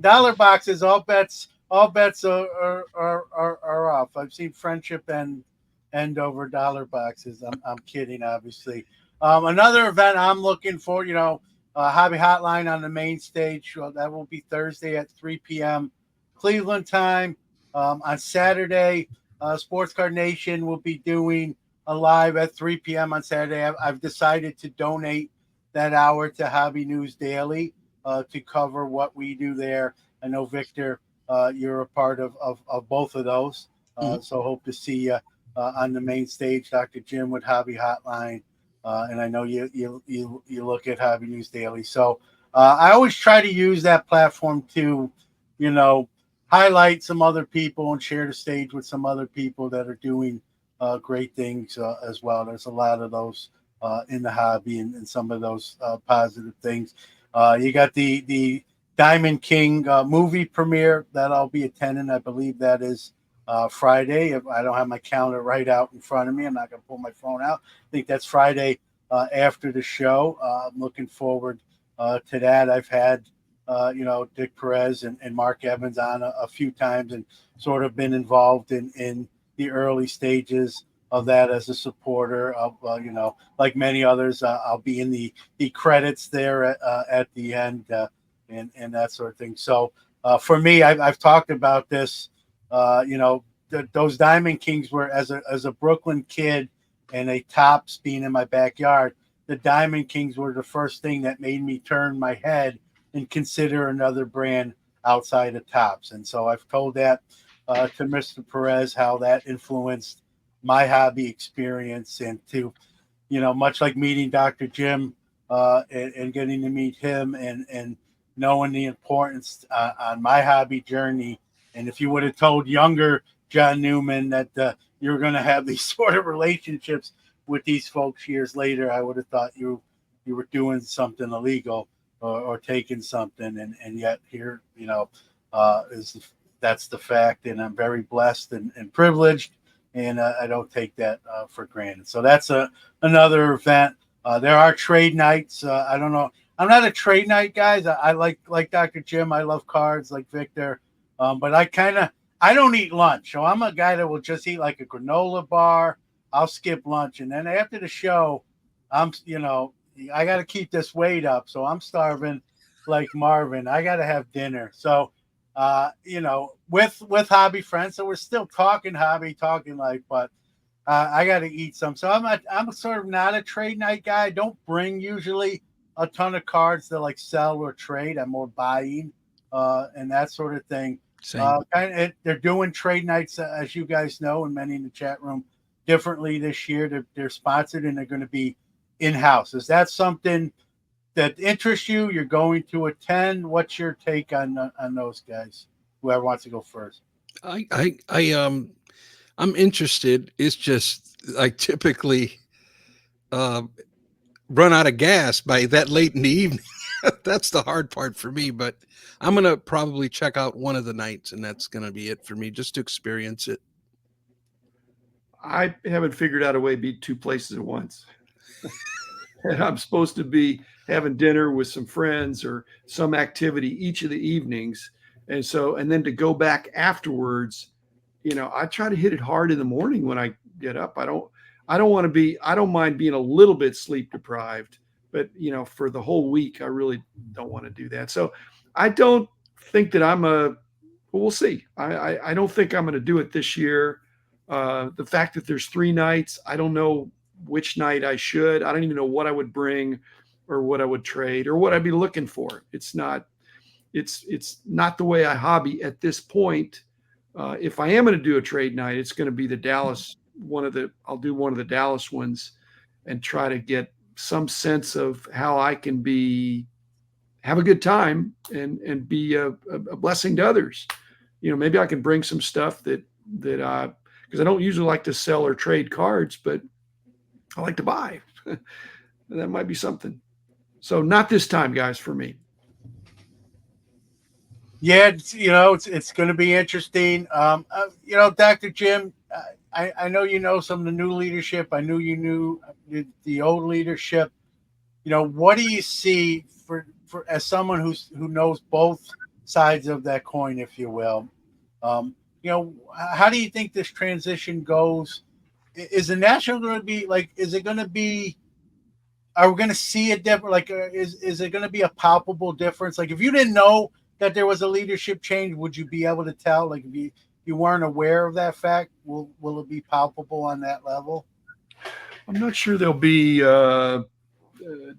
dollar boxes, all bets are off. I've seen friendship end over dollar boxes. I'm kidding, obviously. Another event I'm looking for, Hobby Hotline on the main stage. That will be Thursday at 3 p.m. Cleveland time. On Saturday, Sports Card Nation will be doing live at 3 p.m. on Saturday. I've decided to donate that hour to Hobby News Daily to cover what we do there. I know, Victor, you're a part of both of those. So hope to see you on the main stage, Dr. Jim with Hobby Hotline. And I know you look at Hobby News Daily. So I always try to use that platform to, highlight some other people and share the stage with some other people that are doing great things as well. There's a lot of those in the hobby, and some of those positive things. You got the Diamond King movie premiere that I'll be attending. I believe that is Friday. If I don't have my calendar right out in front of me, I'm not going to pull my phone out. I think that's Friday after the show. I'm looking forward to that. I've had Dick Perez and Mark Evans on a few times, and sort of been involved in the early stages of that as a supporter of, like many others. I'll be in the credits there at the end and that sort of thing. So for me, I've talked about this, those Diamond Kings were, as a Brooklyn kid and a Tops being in my backyard, the Diamond Kings were the first thing that made me turn my head and consider another brand outside of Tops. And so I've told that to Mr. Perez, how that influenced my hobby experience, and to, much like meeting Dr. Jim and getting to meet him and knowing the importance on my hobby journey. And if you would have told younger John Newman that you were going to have these sort of relationships with these folks years later, I would have thought you were doing something illegal or taking something. And yet here, that's the fact. And I'm very blessed and privileged and I don't take that for granted. So that's another event. There are trade nights. I don't know. I'm not a trade night guys. I like Dr. Jim. I love cards like Victor, but I don't eat lunch. So I'm a guy that will just eat like a granola bar. I'll skip lunch, and then after the show, I got to keep this weight up. So I'm starving like Marvin. I got to have dinner. So with hobby friends. So we're still talking hobby, talking life, but I got to eat some. So I'm sort of not a trade night guy. I don't bring usually a ton of cards to like sell or trade. I'm more buying and that sort of thing. Same. They're doing trade nights, as you guys know, and many in the chat room, differently this year. They're sponsored and they're going to be in-house. Is that something that interests you? You're going to attend? What's your take on those guys? Whoever wants to go first. I'm interested. It's just I typically run out of gas by that late in the evening. That's the hard part for me, but I'm going to probably check out one of the nights, and that's going to be it for me, just to experience it. I haven't figured out a way to be two places at once. And I'm supposed to be having dinner with some friends or some activity each of the evenings. And then to go back afterwards, I try to hit it hard in the morning when I get up. I don't mind being a little bit sleep deprived, but for the whole week, I really don't want to do that. So I don't think that we'll see. I don't think I'm going to do it this year. The fact that there's 3 nights, I don't know which night I should. I don't even know what I would bring or what I would trade or what I'd be looking for. It's not the way I hobby at this point. If I am going to do a trade night, it's going to be the Dallas I'll do one of the Dallas ones and try to get some sense of how I can have a good time and be a blessing to others. Maybe I can bring some stuff that because I don't usually like to sell or trade cards, but I like to buy. That might be something. So not this time, guys, for me. Yeah, it's going to be interesting. Dr. Jim, I know some of the new leadership. I knew you knew the old leadership. What do you see for as someone who knows both sides of that coin, if you will? How do you think this transition goes? Is the national going to be like? Is it going to be? Are we going to see a different? Like, is it going to be a palpable difference? Like, if you didn't know that there was a leadership change, would you be able to tell? Like, if you weren't aware of that fact, will it be palpable on that level? I'm not sure there'll be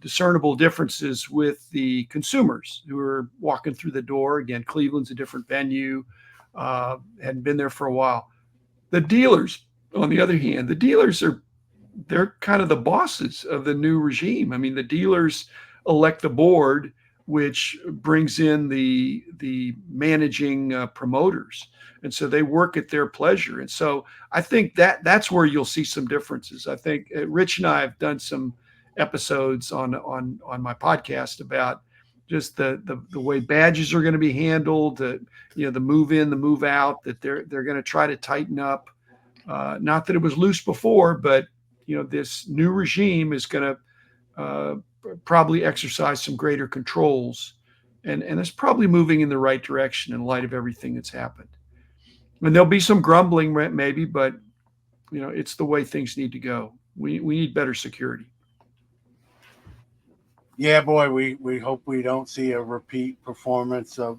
discernible differences with the consumers who are walking through the door. Again, Cleveland's a different venue, hadn't been there for a while. The dealers, on the other hand, they're kind of the bosses of the new regime. I mean, the dealers elect the board, which brings in the managing promoters, and so they work at their pleasure. And so I think that's where you'll see some differences. I think Rich and I have done some episodes on my podcast about just the way badges are going to be handled, the move in, the move out, that they're going to try to tighten up. Not that it was loose before, but this new regime is going to probably exercise some greater controls, and it's probably moving in the right direction in light of everything that's happened. And there'll be some grumbling maybe, but it's the way things need to go. We need better security. Yeah, boy, we hope we don't see a repeat performance of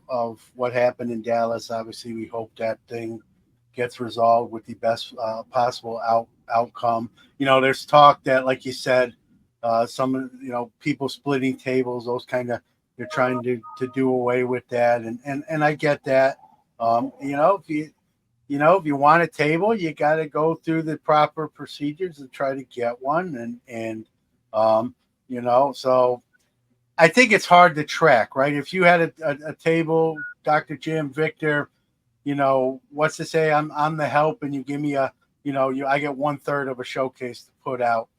what happened in Dallas. Obviously, we hope that thing gets resolved with the best possible outcome. There's talk that, like you said, some people splitting tables, those kind of, they're trying to do away with that, and I get that. If you want a table, you got to go through the proper procedures to try to get one, so I think it's hard to track, right? If you had a table, Dr. Jim, Victor, what's to say I'm the help and you give me I get 1/3 of a showcase to put out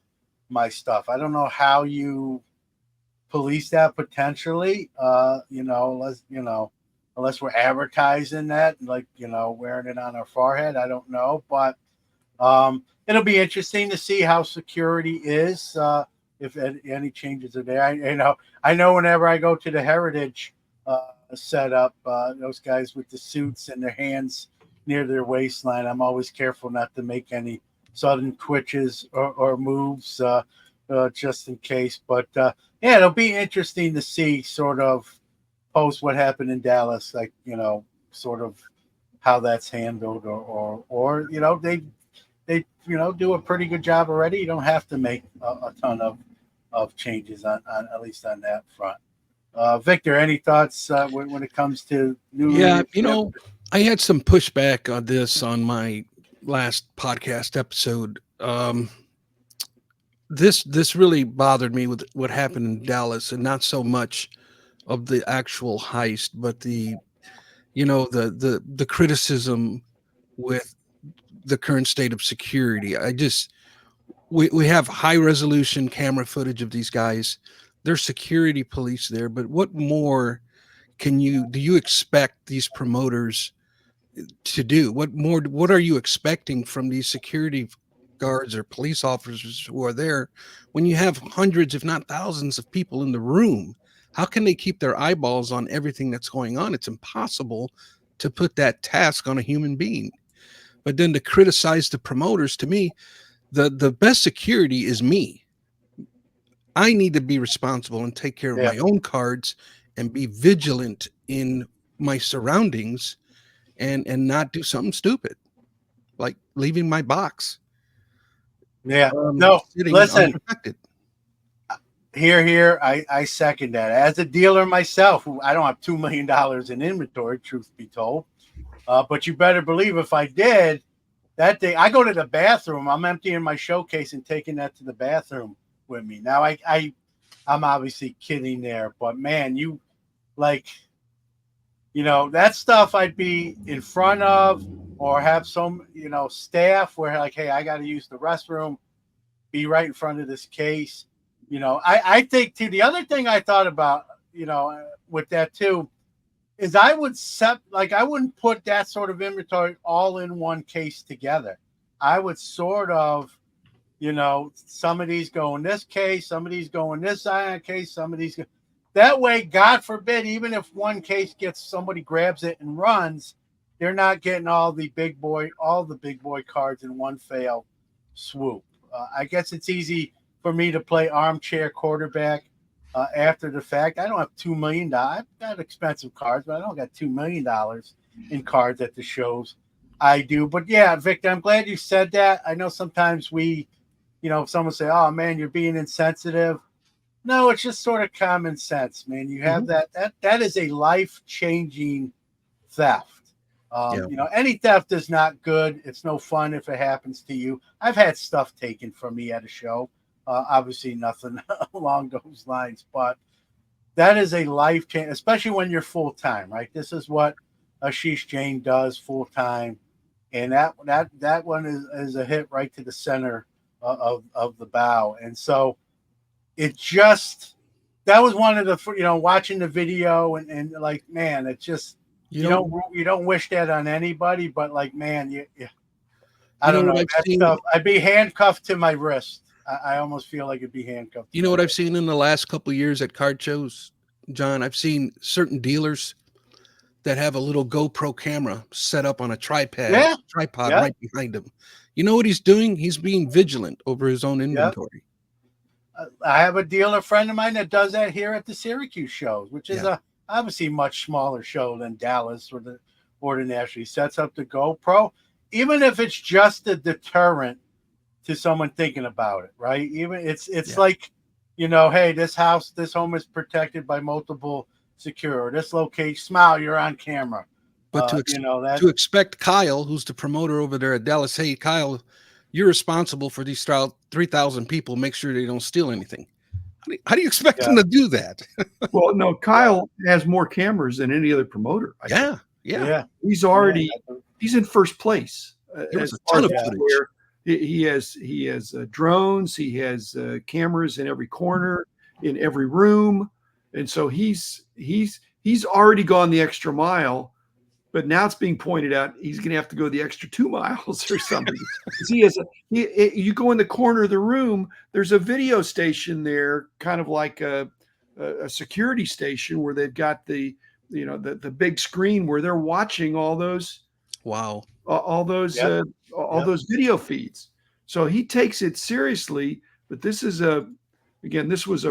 my stuff. I don't know how you police that potentially, unless we're advertising that, like, wearing it on our forehead. I don't know, but It'll be interesting to see how security is, if any changes are there. I know whenever I go to the Heritage setup, those guys with the suits and their hands near their waistline, I'm always careful not to make any sudden twitches or moves, just in case. But yeah, it'll be interesting to see sort of post what happened in Dallas, like, sort of how that's handled, or they do a pretty good job already. You don't have to make a ton of changes on at least on that front. Victor, any thoughts when it comes to new Yeah, leadership? I had some pushback on this on my last podcast episode. This really bothered me with what happened in Dallas, and not so much of the actual heist, but the criticism with the current state of security. We have high resolution camera footage of these guys. There's security police there, but what more do you expect these promoters to do? What are you expecting from these security guards or police officers who are there when you have hundreds, if not thousands, of people in the room? How can they keep their eyeballs on everything that's going on? It's impossible to put that task on a human being. But then to criticize the promoters, to me, the best security is me. I need to be responsible and take care of Yeah. my own cards and be vigilant in my surroundings, and not do something stupid like leaving my box Yeah. No, sitting listen. unprotected. Here, I second that. As a dealer myself, I don't have $2 million in inventory, truth be told. But you better believe if I did, that day I go to the bathroom, I'm emptying my showcase and taking that to the bathroom with me. Now I'm obviously kidding there, but man, that stuff I'd be in front of, or have some, staff where like, hey, I got to use the restroom, be right in front of this case. I think too, the other thing I thought about, with that too, is I wouldn't put that sort of inventory all in one case together. I would sort of, some of these go in this case, some of these go in this case, some of these go. That way, God forbid, even if one case somebody grabs it and runs, they're not getting all the big boy cards in one fail swoop. I guess it's easy for me to play armchair quarterback after the fact. I don't have $2 million. I've got expensive cards, but I don't got $2 million in cards at the shows. I do. But yeah, Victor, I'm glad you said that. I know sometimes someone say, oh man, you're being insensitive. No, it's just sort of common sense, man. You have that is a life-changing theft. Any theft is not good. It's no fun if it happens to you. I've had stuff taken from me at a show. Obviously nothing along those lines, but that is a life change, especially when you're full-time, right? This is what Ashish Jain does full-time. And that one is a hit right to the center of the bow. And so that was one of the, watching the video and like, man, it's just, you don't wish that on anybody, but like, man, I don't know. That stuff, I'd be handcuffed to my wrist. I almost feel like it'd be handcuffed. You know what I've seen in the last couple of years at card shows, John? I've seen certain dealers that have a little GoPro camera set up on a tripod right behind him. You know what he's doing? He's being vigilant over his own inventory. I have a dealer friend of mine that does that here at the Syracuse shows, which is obviously much smaller show than Dallas or the National. He sets up the GoPro, even if it's just a deterrent to someone thinking about it, right? Even it's like, hey, this home is protected by multiple secure. This location, smile, you're on camera. But to expect Kyle, who's the promoter over there at Dallas, hey, Kyle, you're responsible for these 3,000 people. Make sure they don't steal anything. How do you expect him to do that? Well, no, Kyle has more cameras than any other promoter. Yeah. He's in first place. There was a ton of footage. He has drones. He has cameras in every corner, in every room, and so he's already gone the extra mile But now it's being pointed out he's going to have to go the extra 2 miles or something. He has you go in the corner of the room, there's a video station there, kind of like a security station where they've got the big screen where they're watching all those Wow. all those Yep. all those video feeds. So he takes it seriously, but this was a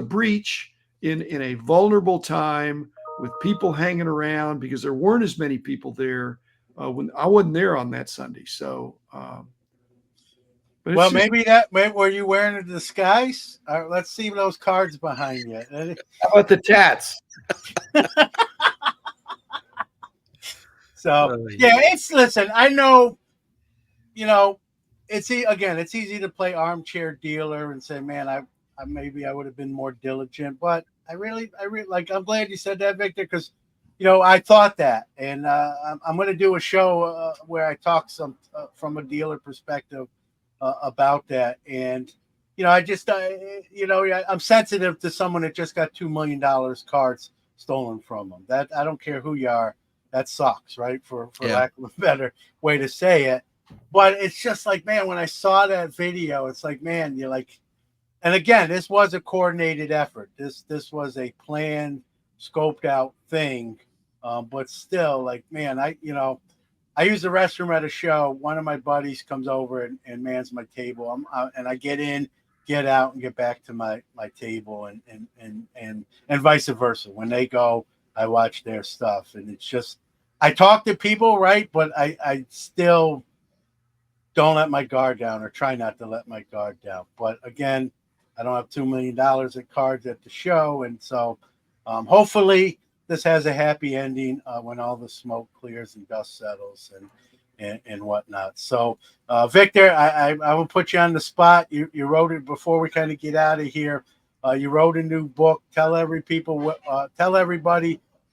breach in a vulnerable time with people hanging around because there weren't as many people there when I wasn't there on that Sunday. So, but Well, maybe were you wearing a disguise? Let's see those cards behind you. How about the tats? So listen. I know, it's easy to play armchair dealer and say, man, I maybe I would have been more diligent, but I really like. I'm glad you said that, Victor, because I thought that, and I'm going to do a show where I talk from a dealer perspective about that, and I just I'm sensitive to someone that just got $2 million cards stolen from them. That I don't care who you are, that sucks, right? For lack of a better way to say it. But it's just like, man, when I saw that video, it's like, man, you're like. And again, this was a coordinated effort. This was a planned, scoped out thing. But still, like, man, I use the restroom at a show. One of my buddies comes over and mans my table. And I get in, get out, and get back to my table, and vice versa. When they go, I watch their stuff, and it's just I talk to people, right? But I still don't let my guard down, or try not to let my guard down. But again, I don't have $2 million in cards at the show. And so hopefully this has a happy ending when all the smoke clears and dust settles and whatnot. So, Victor, I will put you on the spot. You wrote it before we kind of get out of here. You wrote a new book. Tell everybody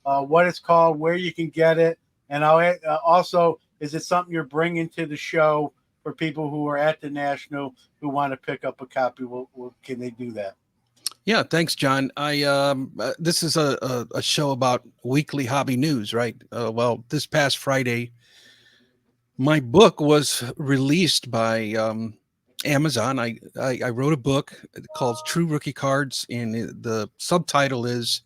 what it's called, where you can get it. And I'll also, is it something you're bringing to the show for people who are at the National who want to pick up a copy? Can they do that? Yeah, thanks, John. This is a show about weekly hobby news, right? Well, this past Friday, my book was released by Amazon. I wrote a book called True Rookie Cards, and the subtitle is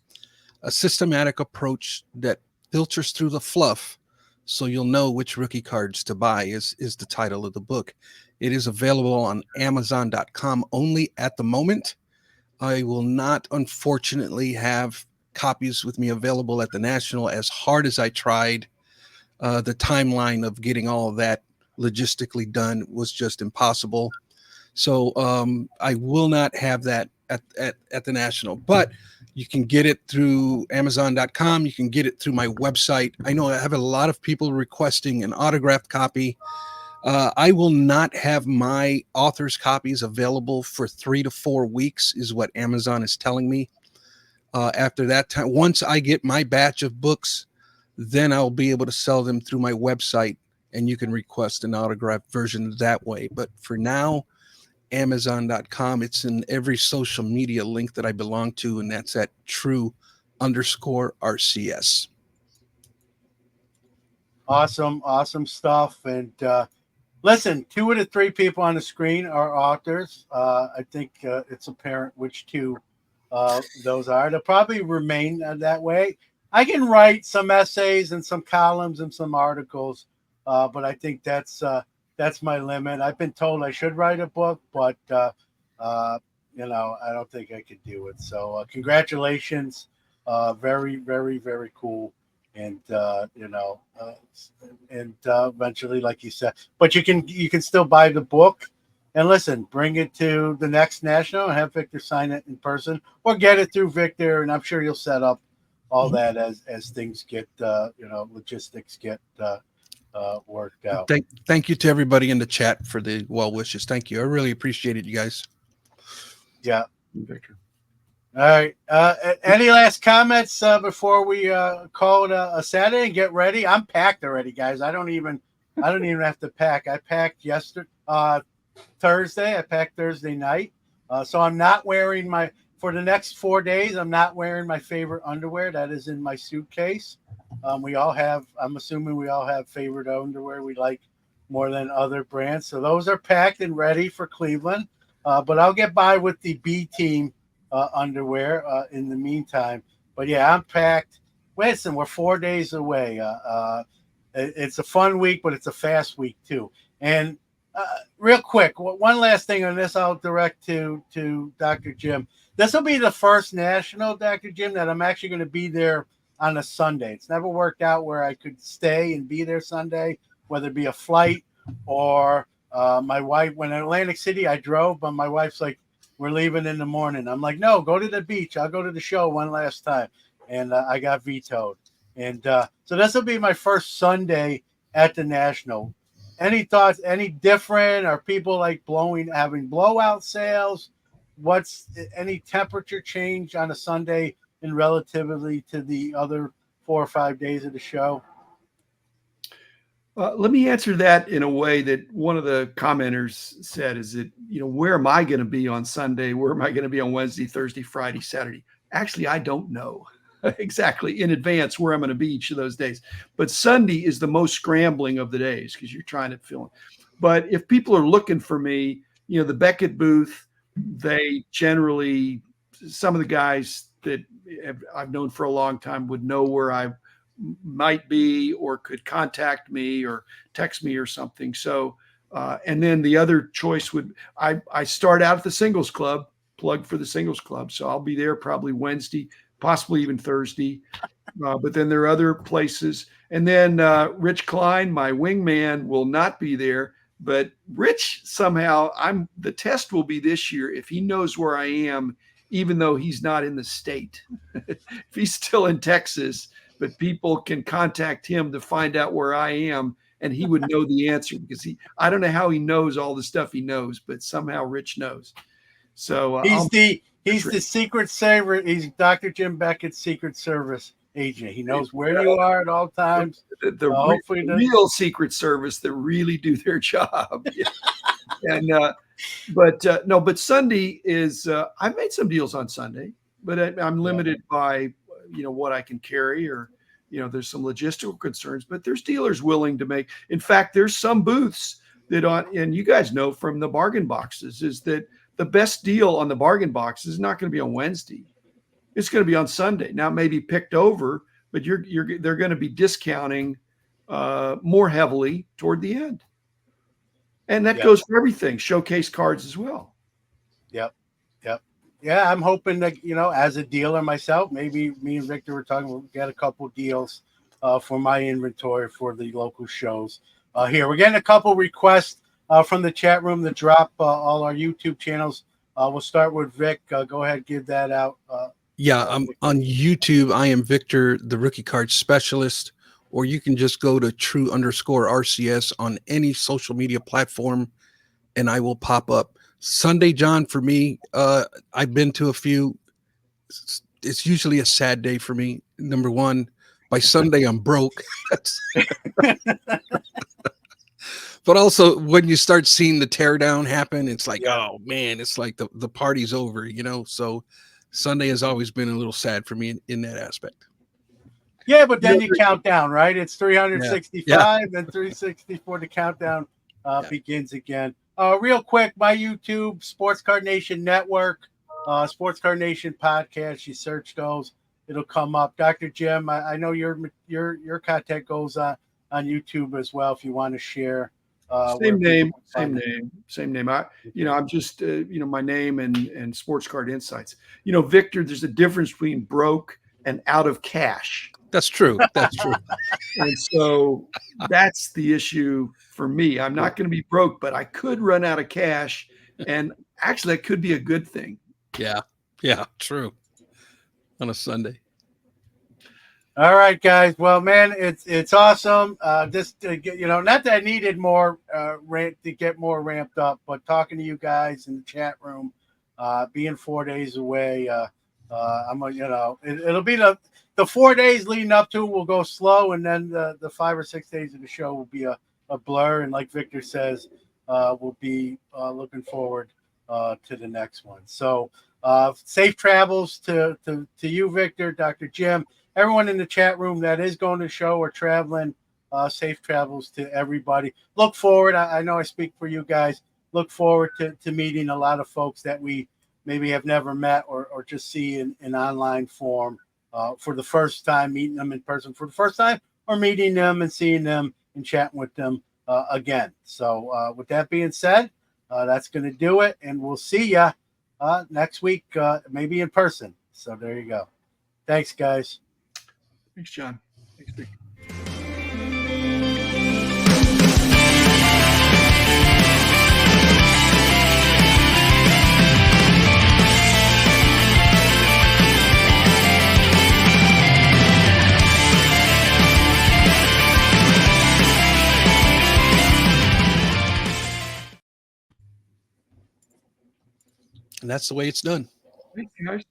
A Systematic Approach That Filters Through the Fluff So You'll Know Which Rookie Cards to Buy is the title of the book. It is available on Amazon.com only at the moment. I will not, unfortunately, have copies with me available at the National. As hard as I tried, the timeline of getting all of that logistically done was just impossible. So I will not have that at the National, but you can get it through Amazon.com. You can get it through my website. I know I have a lot of people requesting an autographed copy. I will not have my author's copies available for 3 to 4 weeks, is what Amazon is telling me. After that time, once I get my batch of books, then I'll be able to sell them through my website, and you can request an autographed version that way. But for now, Amazon.com, it's in every social media link that I belong to, and that's at true_RCS. Awesome stuff. And listen, 2 of the 3 people on the screen are authors. I think it's apparent which 2 those are. They'll probably remain that way. I can write some essays and some columns and some articles, but I think that's my limit. I've been told I should write a book, but I don't think I could do it. So congratulations. Very, very, very cool. And eventually, like you said, but you can still buy the book and listen, bring it to the next National and have Victor sign it in person, or get it through Victor, and I'm sure you'll set up all that as things get logistics get worked out. Thank you to everybody in the chat for the well wishes. Thank you. I really appreciate it, you guys. Yeah, Victor. All right. Any last comments before we call it a Saturday and get ready? I'm packed already, guys. I don't even have to pack. I packed Thursday. I packed Thursday night. So I'm not wearing for the next 4 days. I'm not wearing my favorite underwear that is in my suitcase. I'm assuming we all have favorite underwear we like more than other brands. So those are packed and ready for Cleveland. But I'll get by with the B team underwear in the meantime. But yeah, I'm packed. Listen, we're 4 days away. It's a fun week, but it's a fast week too. And real quick, one last thing on this, I'll direct to Dr. Jim. This will be the first national, Dr. Jim, that I'm actually going to be there on a Sunday. It's never worked out where I could stay and be there Sunday, whether it be a flight or my wife. When in Atlantic City, I drove, but my wife's like, we're leaving in the morning. I'm like, no, go to the beach. I'll go to the show one last time. And I got vetoed. And so this will be my first Sunday at the National. Any thoughts? Any different? Are people like having blowout sales? What's any temperature change on a Sunday in relatively to the other 4 or 5 days of the show? Let me answer that in a way that one of the commenters said is that, where am I going to be on Sunday? Where am I going to be on Wednesday, Thursday, Friday, Saturday? Actually, I don't know exactly in advance where I'm going to be each of those days. But Sunday is the most scrambling of the days because you're trying to fill in. But if people are looking for me, the Beckett booth, they generally, some of the guys that I've known for a long time would know where I might be or could contact me or text me or something. So, and then the other choice would, I start out at the Singles Club, plug for the Singles Club. So I'll be there probably Wednesday, possibly even Thursday. But then there are other places. And then Rich Klein, my wingman, will not be there. But Rich, somehow, the test will be this year if he knows where I am, even though he's not in the state. If he's still in Texas, but people can contact him to find out where I am, and he would know the answer because I don't know how he knows all the stuff he knows, but somehow Rich knows. So he's the Secret Service. He's Dr. Jim Beckett's Secret Service agent. He knows where you are at all times. The real Secret Service that really do their job. And but Sunday is I've made some deals on Sunday, but I'm limited by what I can carry, or there's some logistical concerns, but there's dealers willing to make. In fact, there's some booths that and you guys know from the bargain boxes, is that the best deal on the bargain box is not going to be on Wednesday. It's going to be on Sunday. Now it may be picked over, but they're going to be discounting more heavily toward the end. And that goes for everything, showcase cards as well. Yep. Yeah, I'm hoping that, as a dealer myself, maybe me and Victor were talking, we'll get a couple deals for my inventory for the local shows here. We're getting a couple requests from the chat room to drop all our YouTube channels. We'll start with Vic. Go ahead, give that out. I'm on YouTube. I am Victor, the rookie card specialist, or you can just go to true_RCS on any social media platform and I will pop up. Sunday, John, for me, I've been to a few. It's usually a sad day for me. Number one, by Sunday, I'm broke. But also when you start seeing the teardown happen, it's like, oh man, it's like the party's over, So Sunday has always been a little sad for me in that aspect. Yeah, but then you count down, right? It's 365 and 364. The countdown begins again. Real quick, my YouTube, Sports Card Nation Network, Sports Card Nation podcast. You search those, it'll come up. Dr. Jim, I know your content goes on YouTube as well. If you want to share, same name. I'm just my name and Sports Card Insights. Victor, there's a difference between broke and out of cash. That's true. And so that's the issue for me. I'm not going to be broke, but I could run out of cash. And actually, that could be a good thing. Yeah, true. On a Sunday. All right, guys. Well, man, it's awesome. Just to get, not that I needed more to get more ramped up, but talking to you guys in the chat room, being 4 days away, it'll be the 4 days leading up to it will go slow, and then the 5 or 6 days of the show will be a blur. And like Victor says, we'll be looking forward to the next one. So safe travels to you, Victor, Dr. Jim. everyone in the chat room that is going to the show or traveling, safe travels to everybody. Look forward. I know I speak for you guys. Look forward to meeting a lot of folks that we maybe have never met or just see in online form for the first time, meeting them in person for the first time, or meeting them and seeing them and chatting with them again. So with that being said, that's going to do it. And we'll see ya next week, maybe in person. So there you go. Thanks, guys. Thanks, John. Thanks, Vic. And that's the way it's done. Thanks, guys.